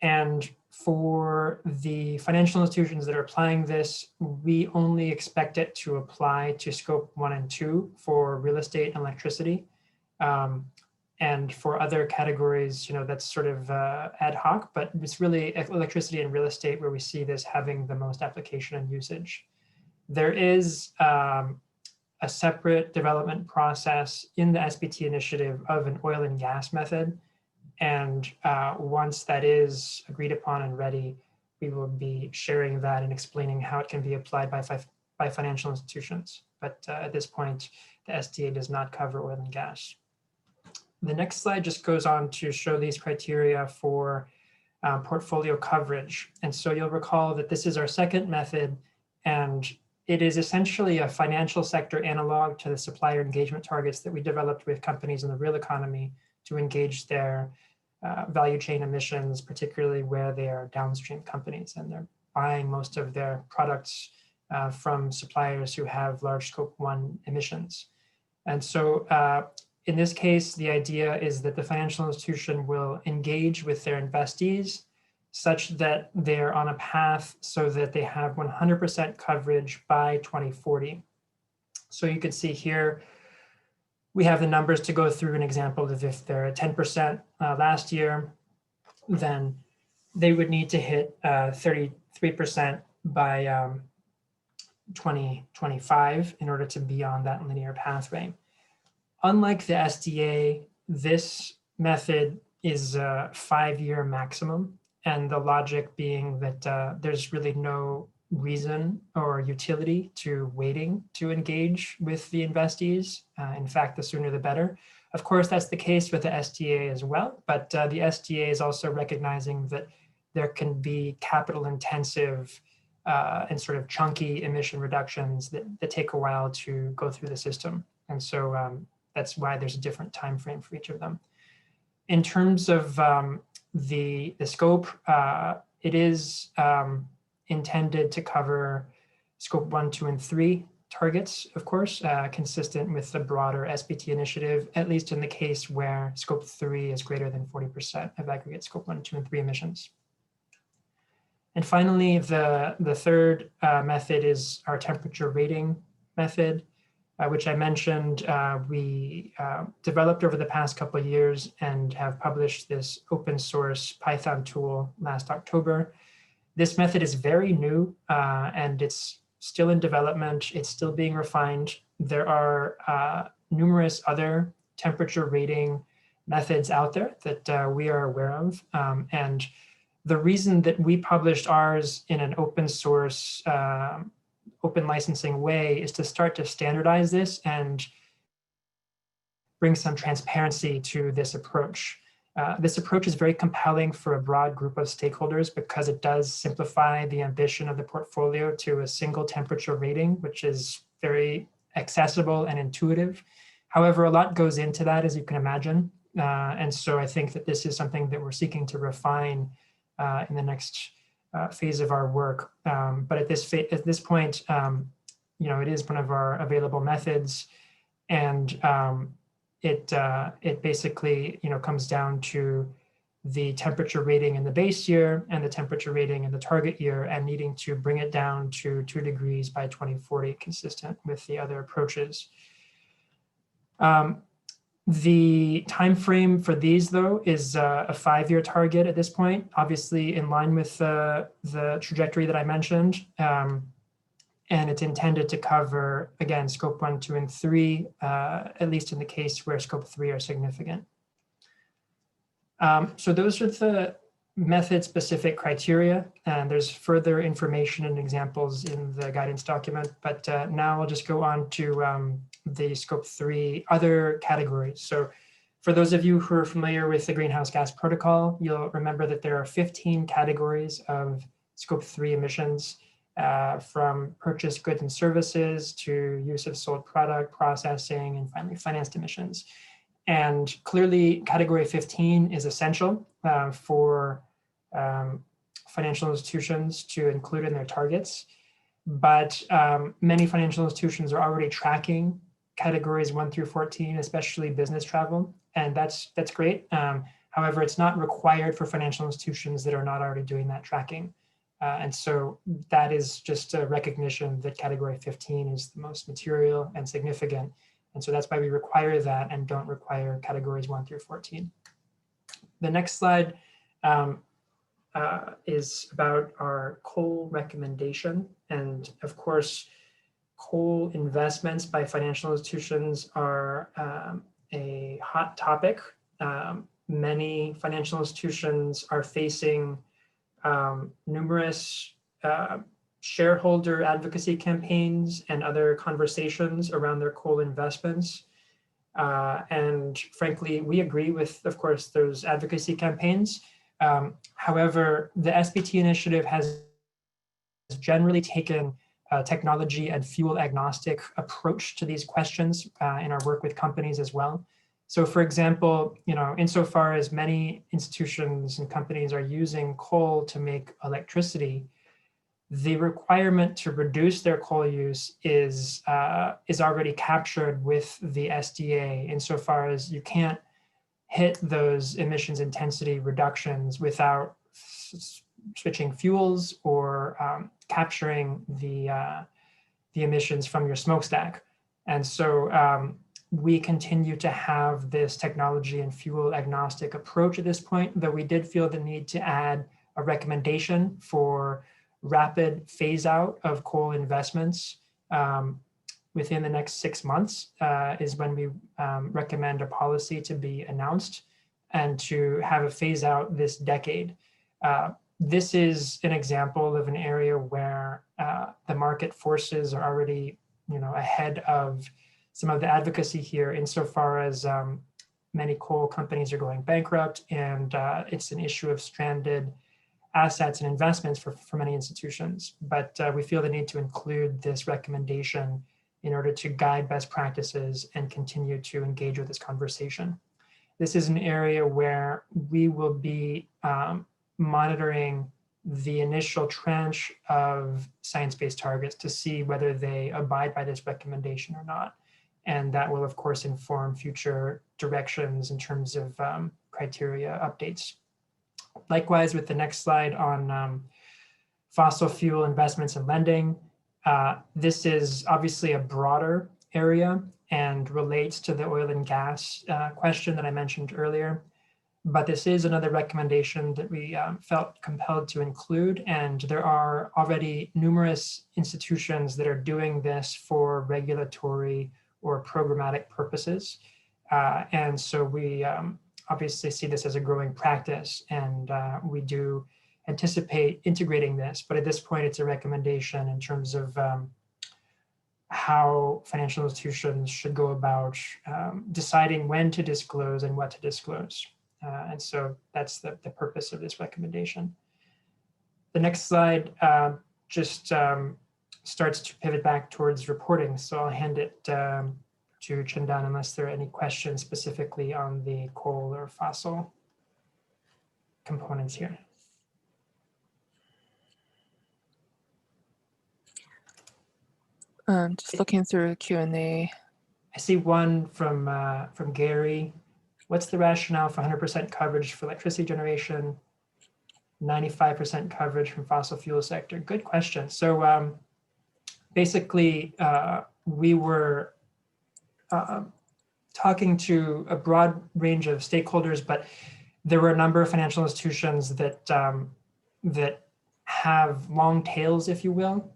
And for the financial institutions that are applying this, we only expect it to apply to scope 1 and 2 for real estate and electricity. And for other categories, that's sort of ad hoc, but it's really electricity and real estate where we see this having the most application and usage. There is a separate development process in the SBT initiative of an oil and gas method. And once that is agreed upon and ready, we will be sharing that and explaining how it can be applied by financial institutions. But at this point, the SDA does not cover oil and gas. The next slide just goes on to show these criteria for portfolio coverage. And so you'll recall that this is our second method, and it is essentially a financial sector analog to the supplier engagement targets that we developed with companies in the real economy to engage their value chain emissions, particularly where they are downstream companies and they're buying most of their products from suppliers who have large scope 1 emissions. And so in this case, the idea is that the financial institution will engage with their investees such that they're on a path so that they have 100% coverage by 2040. So you can see here, we have the numbers to go through an example of if they're at 10% last year, then they would need to hit 33% by 2025 in order to be on that linear pathway. Unlike the SDA, this method is a 5-year maximum, and the logic being that there's really no reason or utility to waiting to engage with the investees. In fact, the sooner the better. Of course, that's the case with the SDA as well, but the SDA is also recognizing that there can be capital intensive and sort of chunky emission reductions that take a while to go through the system. And so that's why there's a different time frame for each of them. In terms of the scope, it is intended to cover scope 1, 2, and 3 targets, of course, consistent with the broader SBT initiative, at least in the case where scope 3 is greater than 40% of aggregate scope 1, 2, and 3 emissions. And finally, the third method is our temperature rating method, which I mentioned we developed over the past couple of years and have published this open source Python tool last October. This method is very new and it's still in development. It's still being refined. There are numerous other temperature rating methods out there that we are aware of. And the reason that we published ours in an open source, open licensing way is to start to standardize this and bring some transparency to this approach. This approach is very compelling for a broad group of stakeholders because it does simplify the ambition of the portfolio to a single temperature rating, which is very accessible and intuitive. However, a lot goes into that, as you can imagine. And so I think that this is something that we're seeking to refine in the next phase of our work. But at this point, it is one of our available methods, and it basically comes down to the temperature rating in the base year and the temperature rating in the target year, and needing to bring it down to 2 degrees by 2040, consistent with the other approaches. The time frame for these, though, is a 5-year target at this point, obviously in line with the trajectory that I mentioned. And it's intended to cover, again, scope 1, 2, and 3, at least in the case where scope 3 are significant. So those are the method-specific criteria, and there's further information and examples in the guidance document. But now I'll just go on to the scope 3 other categories. So for those of you who are familiar with the greenhouse gas protocol, you'll remember that there are 15 categories of scope 3 emissions, from purchased goods and services to use of sold product, processing, and finally financed emissions. And clearly category 15 is essential for financial institutions to include in their targets. But many financial institutions are already tracking categories 1 through 14, especially business travel, and that's great. However, it's not required for financial institutions that are not already doing that tracking. And so that is just a recognition that category 15 is the most material and significant. And so that's why we require that and don't require categories 1 through 14. The next slide is about our coal recommendation. And of course, coal investments by financial institutions are a hot topic. Many financial institutions are facing numerous shareholder advocacy campaigns and other conversations around their coal investments. And frankly, we agree with, of course, those advocacy campaigns. However, the SBT initiative has generally taken a technology and fuel agnostic approach to these questions in our work with companies as well. So for example, insofar as many institutions and companies are using coal to make electricity, the requirement to reduce their coal use is already captured with the SDA, insofar as you can't hit those emissions intensity reductions without switching fuels or capturing the emissions from your smokestack. And so we continue to have this technology and fuel agnostic approach at this point, though we did feel the need to add a recommendation for rapid phase out of coal investments within the next 6 months is when we recommend a policy to be announced and to have a phase out this decade. This is an example of an area where the market forces are already, ahead of some of the advocacy here, insofar as many coal companies are going bankrupt, and it's an issue of stranded assets and investments for many institutions. But we feel the need to include this recommendation in order to guide best practices and continue to engage with this conversation. This is an area where we will be monitoring the initial tranche of science-based targets to see whether they abide by this recommendation or not. And that will, of course, inform future directions in terms of criteria updates. Likewise, with the next slide on fossil fuel investments and lending, this is obviously a broader area and relates to the oil and gas question that I mentioned earlier. But this is another recommendation that we felt compelled to include. And there are already numerous institutions that are doing this for regulatory or programmatic purposes. And so we obviously see this as a growing practice, and we do anticipate integrating this. But at this point, it's a recommendation in terms of how financial institutions should go about deciding when to disclose and what to disclose. And so that's the purpose of this recommendation. The next slide just starts to pivot back towards reporting. So I'll hand it to Chandan unless there are any questions specifically on the coal or fossil components here. Just looking through Q&A. I see one from Gary. What's the rationale for 100% coverage for electricity generation, 95% coverage from fossil fuel sector? Good question. So basically, we were talking to a broad range of stakeholders, but there were a number of financial institutions that that have long tails, if you will,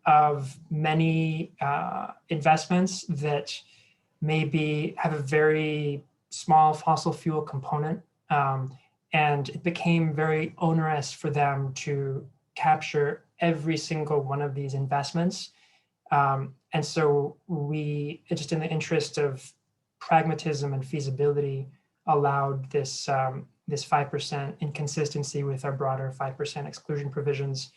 of many investments that maybe have a very small fossil fuel component, and it became very onerous for them to capture every single one of these investments. And so we, just in the interest of pragmatism and feasibility, allowed this this 5% inconsistency with our broader 5% exclusion provisions,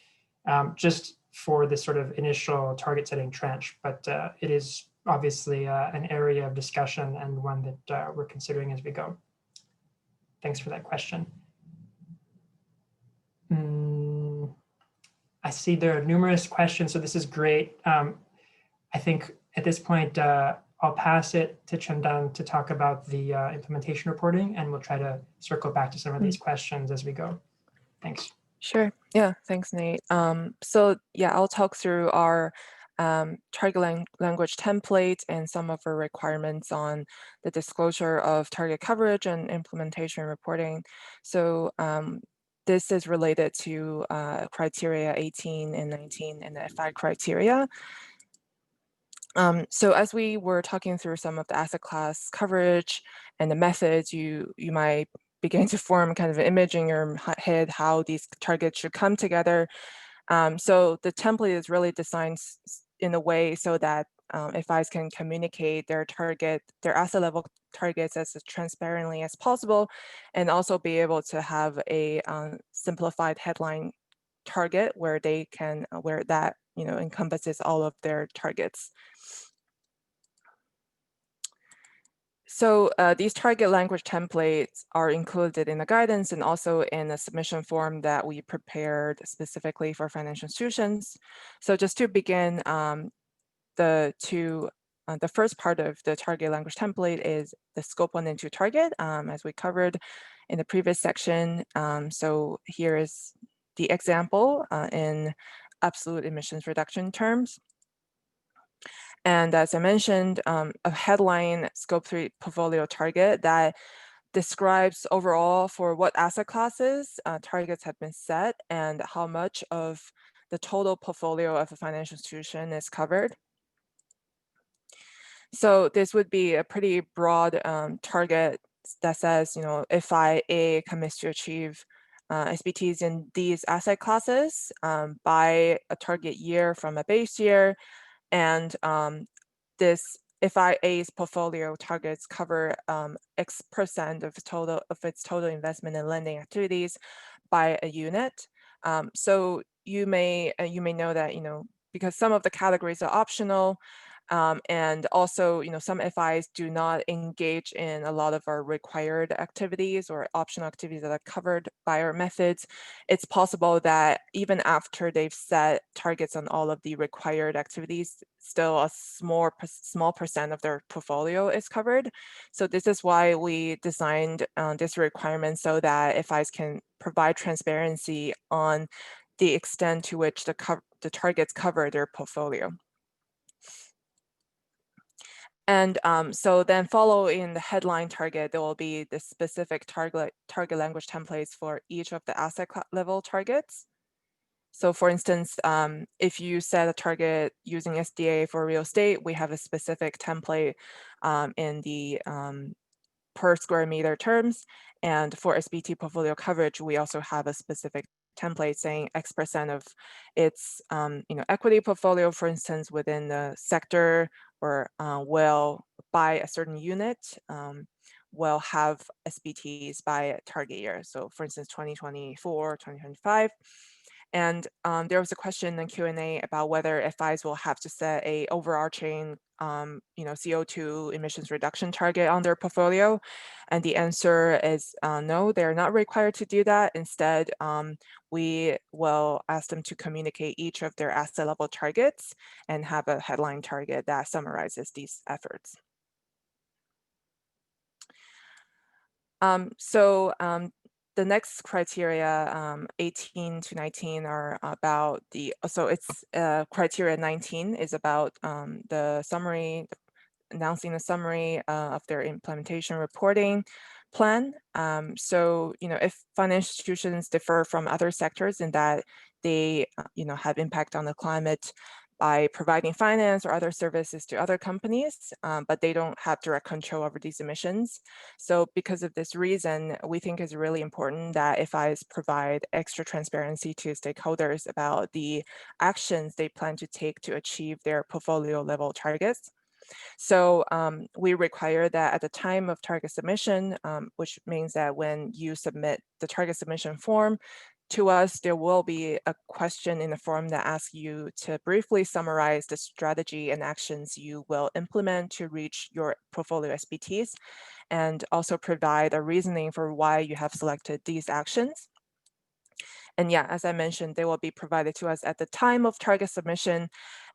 just for this sort of initial target setting tranche. But it is obviously an area of discussion and one that we're considering as we go. Thanks for that question. I see there are numerous questions, so this is great. I think at this point, I'll pass it to Chandan to talk about the implementation reporting, and we'll try to circle back to some of these questions as we go. Thanks. Sure. Yeah, thanks, Nate. So yeah, I'll talk through our target language template and some of our requirements on the disclosure of target coverage and implementation reporting. So this is related to criteria 18 and 19 and the FI criteria. So as we were talking through some of the asset class coverage and the methods, you might begin to form kind of an image in your head how these targets should come together. So the template is really designed in a way so that FIs can communicate their asset level targets as transparently as possible, and also be able to have a simplified headline target where they can, where that encompasses all of their targets. So these target language templates are included in the guidance and also in a submission form that we prepared specifically for financial institutions. So just to begin, the first part of the target language template is the scope 1 and 2 target, as we covered in the previous section. So here is the example in absolute emissions reduction terms. And as I mentioned, a headline Scope 3 portfolio target that describes overall for what asset classes targets have been set and how much of the total portfolio of a financial institution is covered. So this would be a pretty broad target that says, FIA commits to achieve SBTs in these asset classes by a target year from a base year. And this FIA's portfolio targets cover X% of its total investment and lending activities by a unit. So you may know that because some of the categories are optional, and also some FIs do not engage in a lot of our required activities or optional activities that are covered by our methods. It's possible that even after they've set targets on all of the required activities, still a small percent of their portfolio is covered. So this is why we designed this requirement so that FIs can provide transparency on the extent to which the targets cover their portfolio. And so then following the headline target, there will be the specific target language templates for each of the asset level targets. So for instance, if you set a target using SDA for real estate, we have a specific template in the per square meter terms. And for SBT portfolio coverage, we also have a specific template saying X% of its equity portfolio, for instance, within the sector or will buy a certain unit, will have SBTs by a target year. So for instance, 2024, 2025. And there was a question in Q&A about whether FIs will have to set a overarching CO2 emissions reduction target on their portfolio. And the answer is no, they're not required to do that. Instead, we will ask them to communicate each of their asset level targets and have a headline target that summarizes these efforts. The next criteria, 18 to 19, are about so it's criteria 19 is about the summary, announcing the summary of their implementation reporting plan. So, if financial institutions differ from other sectors in that they, have impact on the climate by providing finance or other services to other companies, but they don't have direct control over these emissions. So because of this reason, we think it's really important that FIs provide extra transparency to stakeholders about the actions they plan to take to achieve their portfolio level targets. So we require that at the time of target submission, which means that when you submit the target submission form to us, there will be a question in the form that asks you to briefly summarize the strategy and actions you will implement to reach your portfolio SBTs, and also provide a reasoning for why you have selected these actions. And yeah, as I mentioned, they will be provided to us at the time of target submission,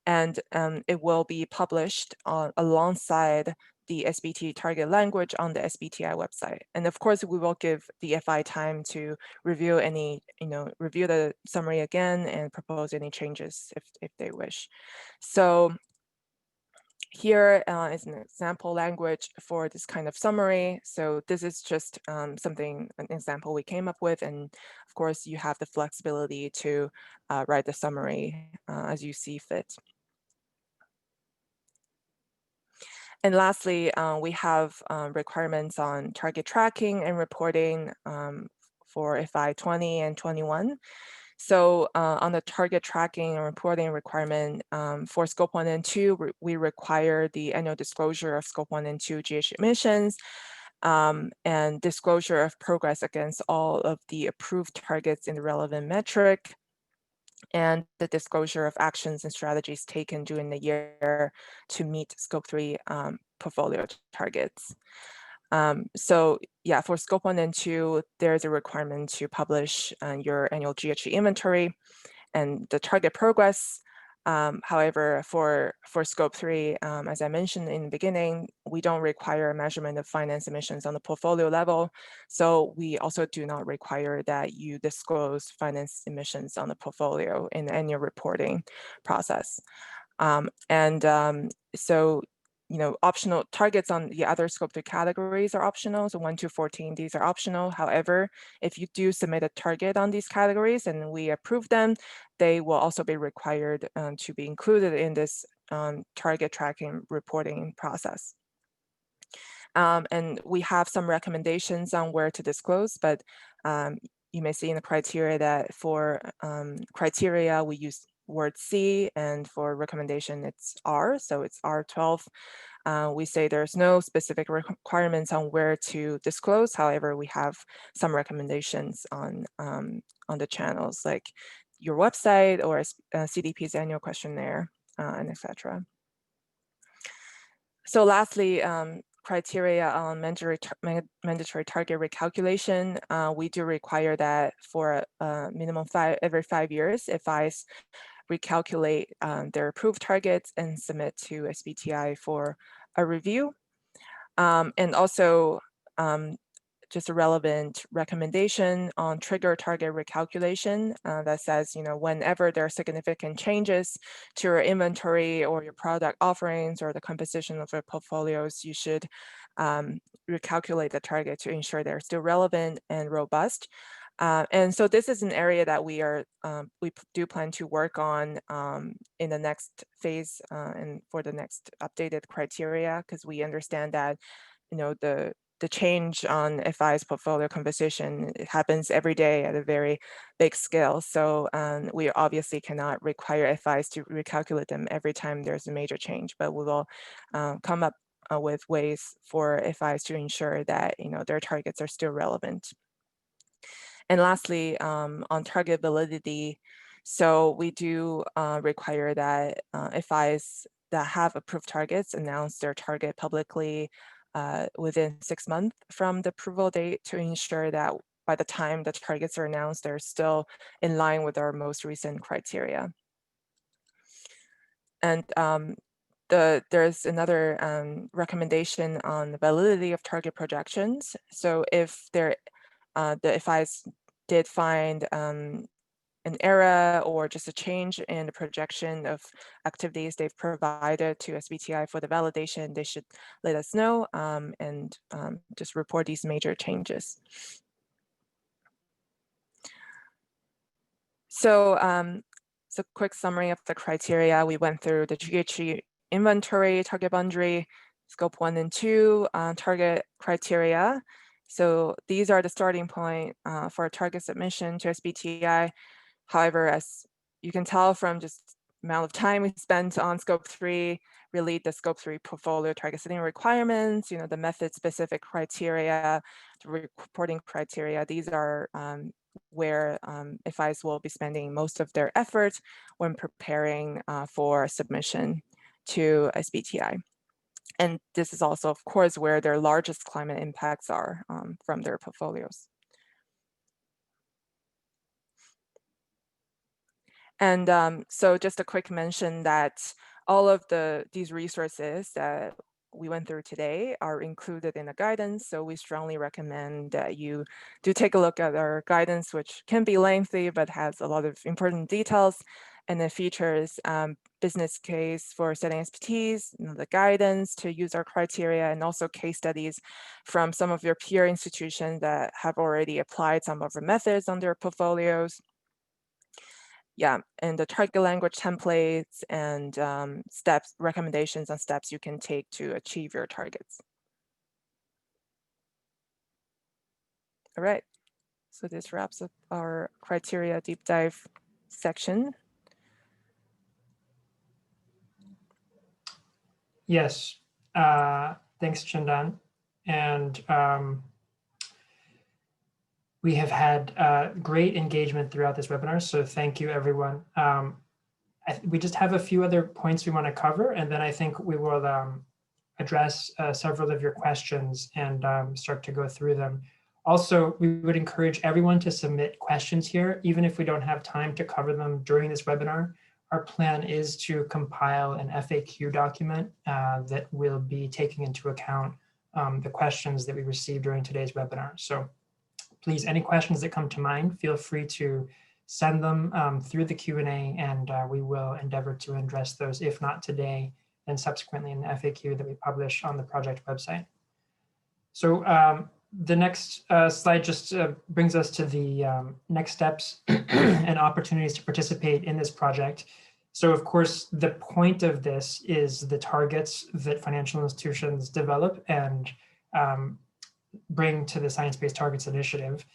and it will be published alongside the SBT target language on the SBTi website. And of course, we will give the FI time to review review the summary again and propose any changes if they wish. So here is an example language for this kind of summary. So this is just an example we came up with. And of course, you have the flexibility to write the summary as you see fit. And lastly, we have requirements on target tracking and reporting for FI 20 and 21. So on the target tracking and reporting requirement for Scope 1 and 2, we require the annual disclosure of Scope 1 and 2 GHG emissions and disclosure of progress against all of the approved targets in the relevant metric, and the disclosure of actions and strategies taken during the year to meet Scope 3 portfolio targets. So yeah, for Scope 1 and 2, there's a requirement to publish your annual GHG inventory and the target progress. However, for Scope 3, as I mentioned in the beginning, we don't require a measurement of finance emissions on the portfolio level. So we also do not require that you disclose finance emissions on the portfolio in the annual reporting process. So, optional targets on the other scope 3 categories are optional. So 1 to 14, these are optional. However, if you do submit a target on these categories and we approve them, they will also be required to be included in this target tracking reporting process. And we have some recommendations on where to disclose, but you may see in the criteria that for criteria, we use word C, and for recommendation, it's R, so it's R12. We say there's no specific requirements on where to disclose. However, we have some recommendations on the channels, like your website or CDP's annual questionnaire, and etc. So lastly, criteria on mandatory target recalculation. We do require that for a minimum every 5 years, FIs recalculate their approved targets and submit to SBTi for a review. And also just a relevant recommendation on trigger target recalculation that says, whenever there are significant changes to your inventory or your product offerings or the composition of your portfolios, you should recalculate the target to ensure they're still relevant and robust. And so this is an area that we do plan to work on in the next phase and for the next updated criteria, because we understand that the change on FI's portfolio composition, it happens every day at a very big scale. So we obviously cannot require FIs to recalculate them every time there's a major change, but we will come up with ways for FIs to ensure that their targets are still relevant. And lastly, on target validity, so we do require that FIs that have approved targets announce their target publicly within 6 months from the approval date to ensure that by the time the targets are announced, they're still in line with our most recent criteria. And there's another recommendation on the validity of target projections. So if the FIs did find an error or just a change in the projection of activities they've provided to SBTi for the validation, they should let us know and just report these major changes. So it's a quick summary of the criteria. We went through the GHG inventory, target boundary, scope 1 and 2 target criteria. So these are the starting point for a target submission to SBTi. However, as you can tell from just amount of time we spent on scope 3, really the scope 3 portfolio target setting requirements, the method specific criteria, the reporting criteria, these are where FIs will be spending most of their effort when preparing for submission to SBTi. And this is also, of course, where their largest climate impacts are from their portfolios. And so just a quick mention that all of these resources that we went through today are included in the guidance. So we strongly recommend that you do take a look at our guidance, which can be lengthy, but has a lot of important details. And it features business case for setting SBTs, the guidance to use our criteria, and also case studies from some of your peer institutions that have already applied some of our methods on their portfolios. Yeah, and the target language templates and recommendations on steps you can take to achieve your targets. All right, so this wraps up our criteria deep dive section. Yes, thanks, Chandan. And we have had great engagement throughout this webinar, so thank you, everyone. We just have a few other points we want to cover, and then I think we will address several of your questions and start to go through them. Also, we would encourage everyone to submit questions here, even if we don't have time to cover them during this webinar. Our plan is to compile an FAQ document that will be taking into account the questions that we received during today's webinar. So please, any questions that come to mind, feel free to send them through the Q&A, and we will endeavor to address those, if not today, and subsequently in the FAQ that we publish on the project website. So the next slide just brings us to the next steps and opportunities to participate in this project. So of course, the point of this is the targets that financial institutions develop and bring to the Science-Based Targets Initiative.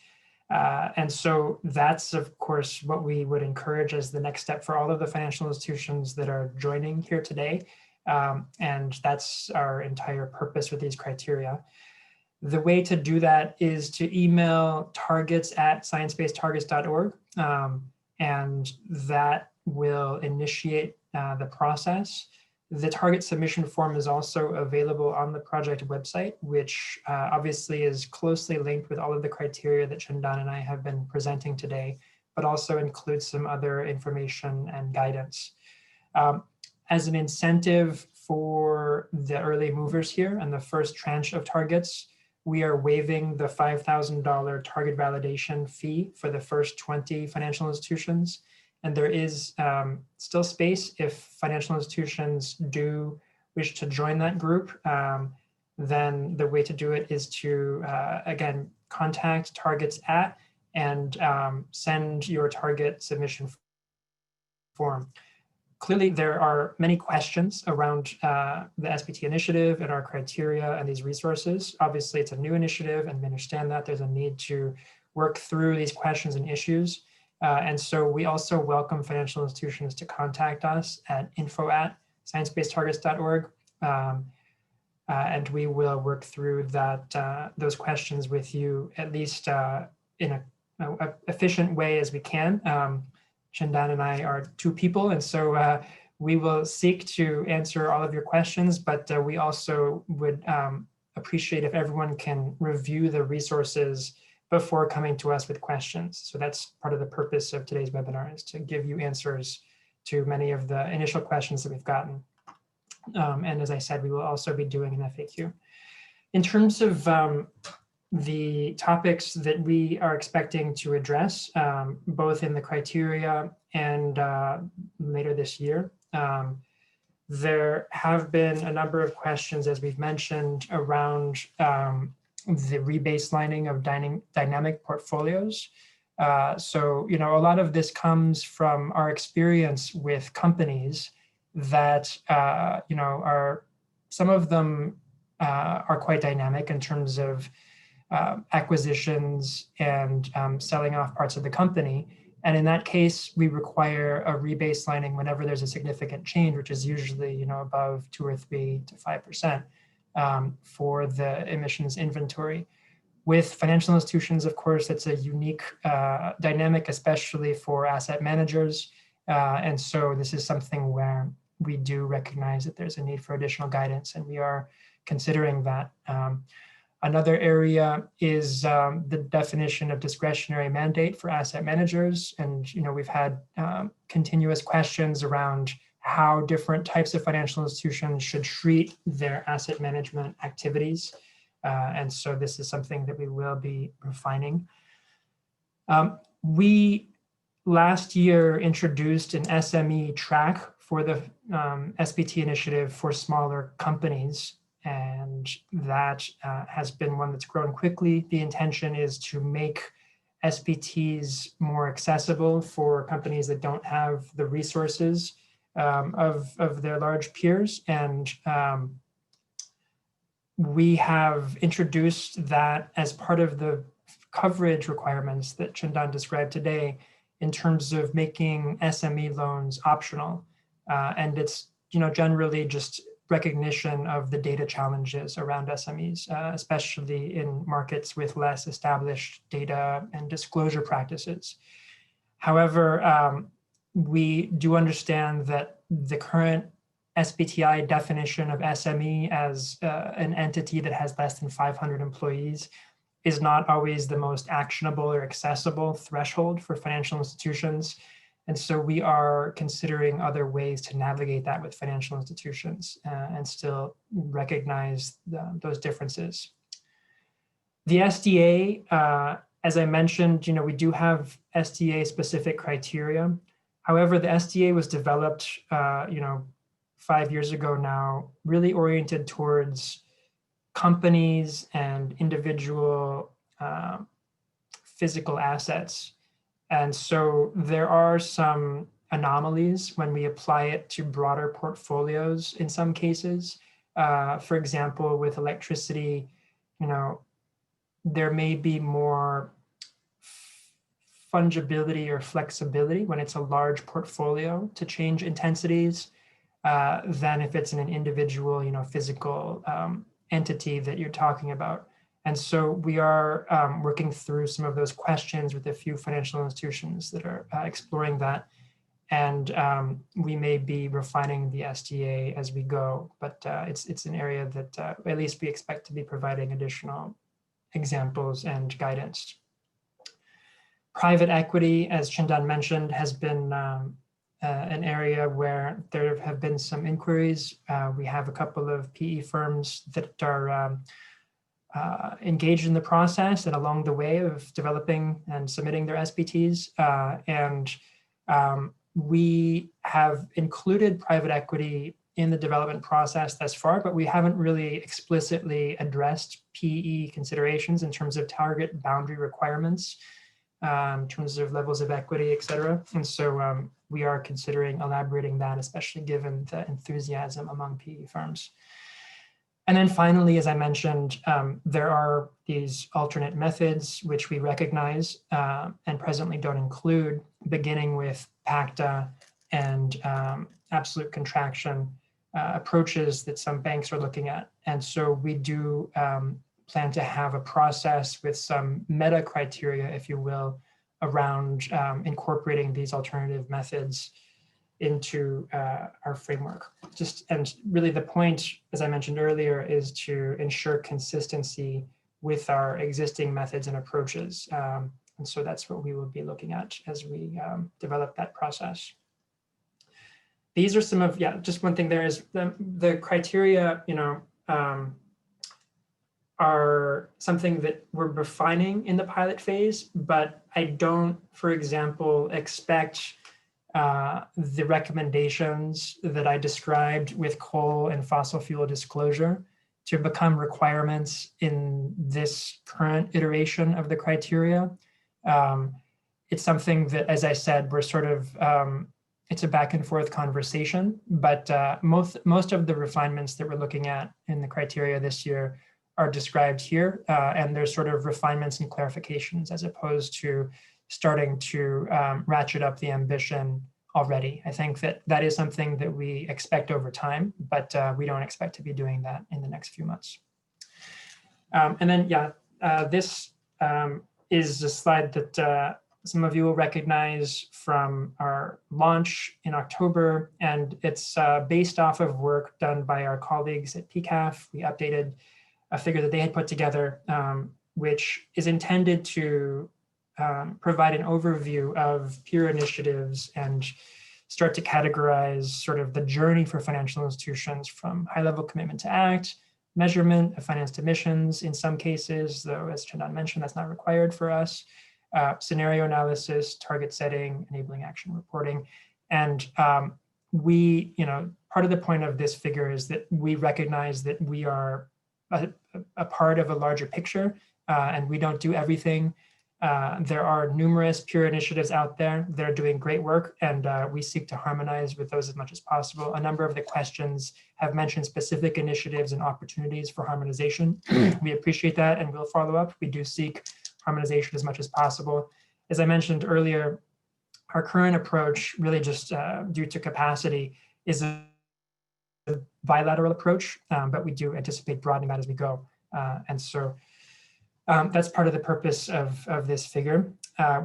And so that's, of course, what we would encourage as the next step for all of the financial institutions that are joining here today. And that's our entire purpose with these criteria. The way to do that is to email targets@sciencebasedtargets.org, and that will initiate the process. The target submission form is also available on the project website, which obviously is closely linked with all of the criteria that Chandan and I have been presenting today, but also includes some other information and guidance. As an incentive for the early movers here and the first tranche of targets, we are waiving the $5,000 target validation fee for the first 20 financial institutions. And there is still space if financial institutions do wish to join that group. Then the way to do it is to, again, contact targets at and send your target submission form. Clearly, there are many questions around the SBT initiative and our criteria and these resources. Obviously, it's a new initiative, and we understand that there's a need to work through these questions and issues. And so we also welcome financial institutions to contact us at info@sciencebasedtargets.org. And we will work through those questions with you, at least in an efficient way as we can. Chandan and I are two people, and so we will seek to answer all of your questions, but we also would appreciate if everyone can review the resources before coming to us with questions. So that's part of the purpose of today's webinar, is to give you answers to many of the initial questions that we've gotten. And as I said, we will also be doing an FAQ. In terms of the topics that we are expecting to address, both in the criteria and later this year, there have been a number of questions, as we've mentioned, around the rebaselining of dynamic portfolios. So, a lot of this comes from our experience with companies that, some of them are quite dynamic in terms of acquisitions and selling off parts of the company. And in that case, we require a rebaselining whenever there's a significant change, which is usually, above 2 or 3 to 5% for the emissions inventory. With financial institutions, of course, it's a unique dynamic, especially for asset managers. And so this is something where we do recognize that there's a need for additional guidance, and we are considering that. Another area is the definition of discretionary mandate for asset managers. And, we've had continuous questions around how different types of financial institutions should treat their asset management activities. And so this is something that we will be refining. We last year introduced an SME track for the SBT initiative for smaller companies. And that has been one that's grown quickly. The intention is to make SBTs more accessible for companies that don't have the resources of their large peers. And we have introduced that as part of the coverage requirements that Chandan described today in terms of making SME loans optional. And it's, generally just recognition of the data challenges around SMEs, especially in markets with less established data and disclosure practices. However, we do understand that the current SBTi definition of SME as an entity that has less than 500 employees is not always the most actionable or accessible threshold for financial institutions. And so we are considering other ways to navigate that with financial institutions and still recognize those differences. The SDA, as I mentioned, we do have SDA specific criteria. However, the SDA was developed, 5 years ago now, really oriented towards companies and individual physical assets. And so there are some anomalies when we apply it to broader portfolios in some cases. For example, with electricity, there may be more fungibility or flexibility when it's a large portfolio to change intensities than if it's in an individual, physical entity that you're talking about. And so we are working through some of those questions with a few financial institutions that are exploring that. And we may be refining the SDA as we go, but it's an area that at least we expect to be providing additional examples and guidance. Private equity, as Chindan mentioned, has been an area where there have been some inquiries. We have a couple of PE firms that are engaged in the process and along the way of developing and submitting their SBTs. We have included private equity in the development process thus far, but we haven't really explicitly addressed PE considerations in terms of target boundary requirements, in terms of levels of equity, et cetera. And so we are considering elaborating that, especially given the enthusiasm among PE firms. And then finally, as I mentioned, there are these alternate methods which we recognize and presently don't include, beginning with PACTA and absolute contraction approaches that some banks are looking at. And so we do plan to have a process with some meta criteria, if you will, around incorporating these alternative methods into our framework. And really the point, as I mentioned earlier, is to ensure consistency with our existing methods and approaches. And so that's what we will be looking at as we develop that process. These are some of, just one thing there is the criteria, are something that we're refining in the pilot phase, but I don't, for example, expect the recommendations that I described with coal and fossil fuel disclosure to become requirements in this current iteration of the criteria. It's something that, as I said, we're sort of, it's a back and forth conversation, but most of the refinements that we're looking at in the criteria this year are described here, and there's sort of refinements and clarifications as opposed to starting to ratchet up the ambition already. I think that is something that we expect over time, but we don't expect to be doing that in the next few months. And then, this is a slide that some of you will recognize from our launch in October, and it's based off of work done by our colleagues at PCAF. We updated a figure that they had put together, which is intended to provide an overview of peer initiatives and start to categorize sort of the journey for financial institutions from high-level commitment to act, measurement of financed emissions in some cases, though as Chindan mentioned, that's not required for us, scenario analysis, target setting, enabling action reporting. And we, part of the point of this figure is that we recognize that we are a part of a larger picture and we don't do everything. There are numerous peer initiatives out there that are doing great work, and we seek to harmonize with those as much as possible. A number of the questions have mentioned specific initiatives and opportunities for harmonization. We appreciate that and we'll follow up. We do seek harmonization as much as possible. As I mentioned earlier, our current approach, really just due to capacity, is a bilateral approach, but we do anticipate broadening that as we go. And so that's part of the purpose of this figure.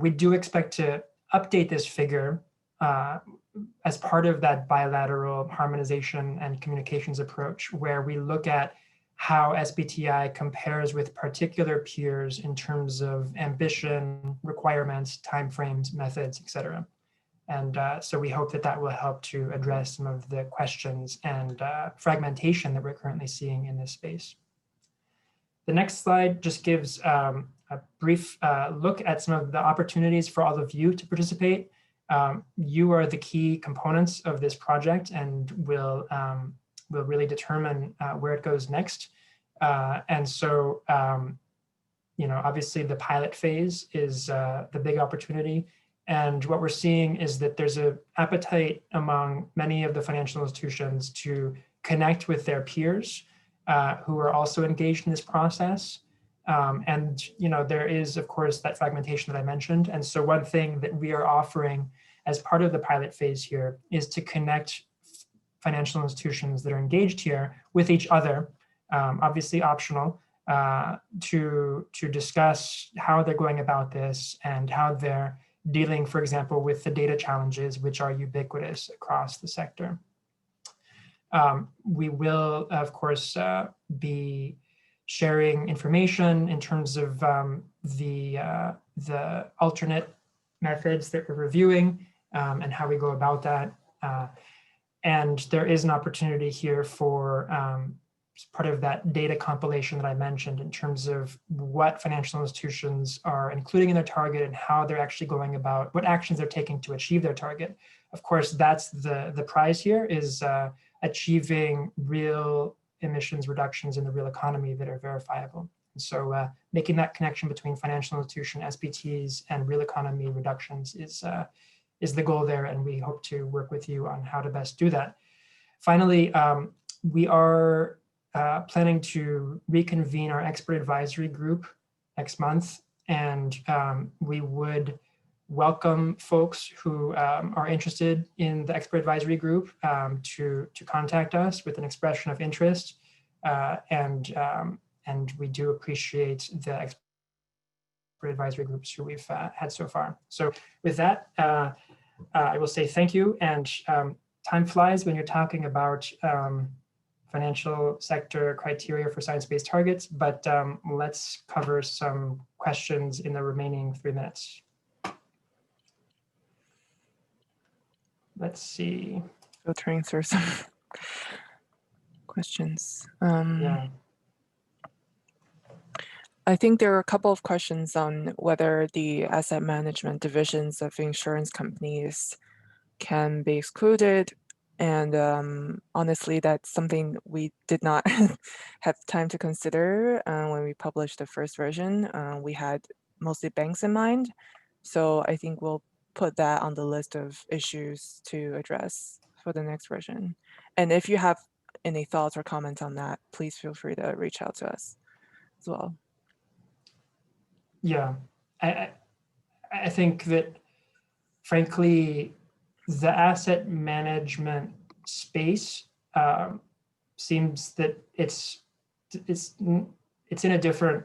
We do expect to update this figure as part of that bilateral harmonization and communications approach, where we look at how SBTi compares with particular peers in terms of ambition, requirements, timeframes, methods, et cetera. And so we hope that that will help to address some of the questions and fragmentation that we're currently seeing in this space. The next slide just gives a brief look at some of the opportunities for all of you to participate. You are the key components of this project and will really determine where it goes next. And so, obviously the pilot phase is the big opportunity. And what we're seeing is that there's an appetite among many of the financial institutions to connect with their peers who are also engaged in this process. And there is, of course, that fragmentation that I mentioned. And so one thing that we are offering as part of the pilot phase here is to connect financial institutions that are engaged here with each other, obviously optional, to discuss how they're going about this and how they're dealing, for example, with the data challenges, which are ubiquitous across the sector. We will, of course, be sharing information in terms of the alternate methods that we're reviewing and how we go about that. And there is an opportunity here for part of that data compilation that I mentioned in terms of what financial institutions are including in their target and how they're actually going about, what actions they're taking to achieve their target. Of course, that's the prize here, is achieving real emissions reductions in the real economy that are verifiable. And so making that connection between financial institution, SBTs, and real economy reductions is the goal there, and we hope to work with you on how to best do that. Finally, we are planning to reconvene our expert advisory group next month, and we would welcome folks who are interested in the expert advisory group to contact us with an expression of interest, and we do appreciate the expert advisory groups who we've had so far. So with that, I will say thank you, and time flies when you're talking about financial sector criteria for science-based targets, but let's cover some questions in the remaining 3 minutes. Let's see. Filtering through some questions. Yeah. I think there are a couple of questions on whether the asset management divisions of insurance companies can be excluded. And honestly, that's something we did not have time to consider when we published the first version. We had mostly banks in mind. So I think we'll put that on the list of issues to address for the next version. And if you have any thoughts or comments on that, please feel free to reach out to us as well. Yeah, I think that, frankly, the asset management space seems that it's in a different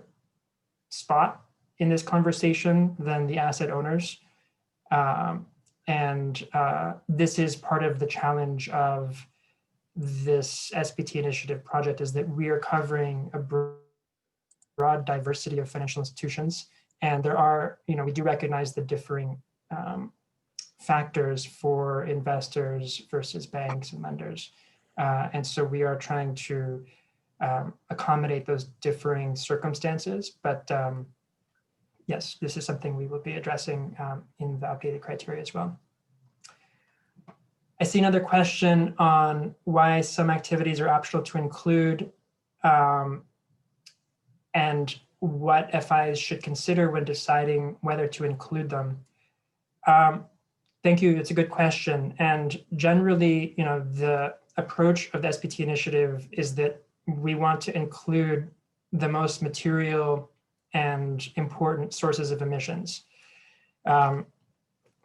spot in this conversation than the asset owners. And this is part of the challenge of this SBT initiative project, is that we are covering a broad diversity of financial institutions. And there are, we do recognize the differing factors for investors versus banks and lenders. And so we are trying to accommodate those differing circumstances. But yes, this is something we will be addressing in the updated criteria as well. I see another question on why some activities are optional to include and what FIs should consider when deciding whether to include them. Thank you, it's a good question. And generally, the approach of the SBT initiative is that we want to include the most material and important sources of emissions.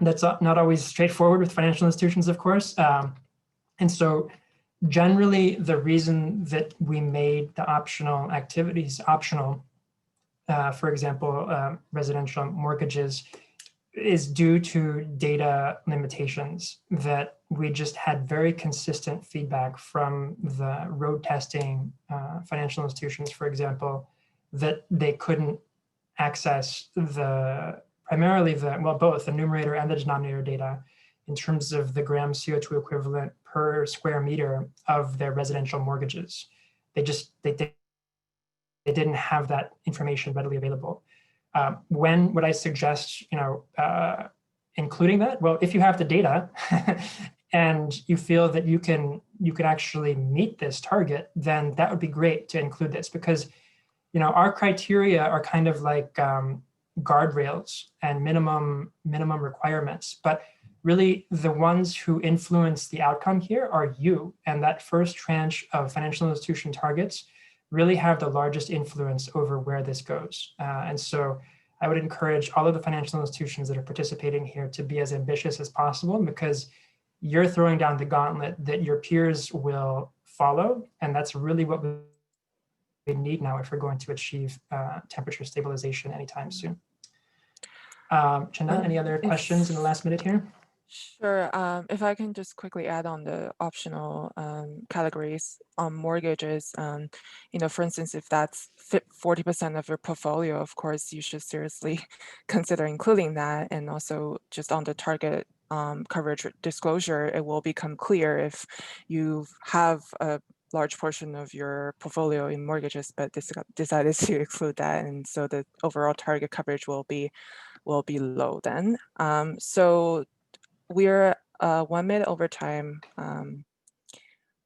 That's not always straightforward with financial institutions, of course. And so generally, the reason that we made the optional activities optional, for example, residential mortgages, is due to data limitations, that we just had very consistent feedback from the road testing financial institutions, for example, that they couldn't access primarily both the numerator and the denominator data in terms of the gram CO2 equivalent per square meter of their residential mortgages. They didn't have that information readily available. When would I suggest, including that? Well, if you have the data and you feel that you can actually meet this target, then that would be great to include this, because our criteria are kind of like guardrails and minimum requirements, but really the ones who influence the outcome here are you. And that first tranche of financial institution targets really have the largest influence over where this goes. And so I would encourage all of the financial institutions that are participating here to be as ambitious as possible, because you're throwing down the gauntlet that your peers will follow. And that's really what we need now if we're going to achieve temperature stabilization anytime soon. Chandan, any other questions in the last minute here? Sure. If I can just quickly add on the optional categories on mortgages, for instance, if that's 40% of your portfolio, of course, you should seriously consider including that. And also just on the target coverage disclosure, it will become clear if you have a large portion of your portfolio in mortgages, but decided to exclude that. And so the overall target coverage will be low then. So we're 1 minute over time.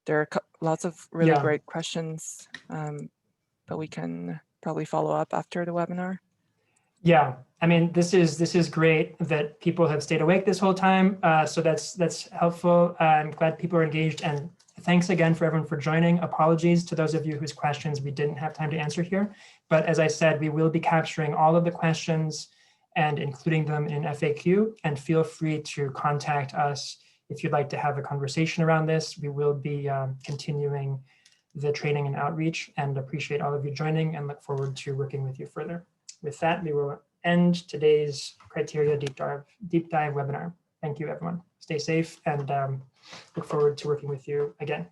There are lots of really great questions, but we can probably follow up after the webinar. Yeah, I mean, this is great that people have stayed awake this whole time. So that's helpful. I'm glad people are engaged, and thanks again for everyone for joining. Apologies to those of you whose questions we didn't have time to answer here. But as I said, we will be capturing all of the questions and including them in FAQ, and feel free to contact us if you'd like to have a conversation around this. We will be continuing the training and outreach, and appreciate all of you joining and look forward to working with you further. With that, we will end today's criteria deep dive webinar. Thank you, everyone. Stay safe, and look forward to working with you again.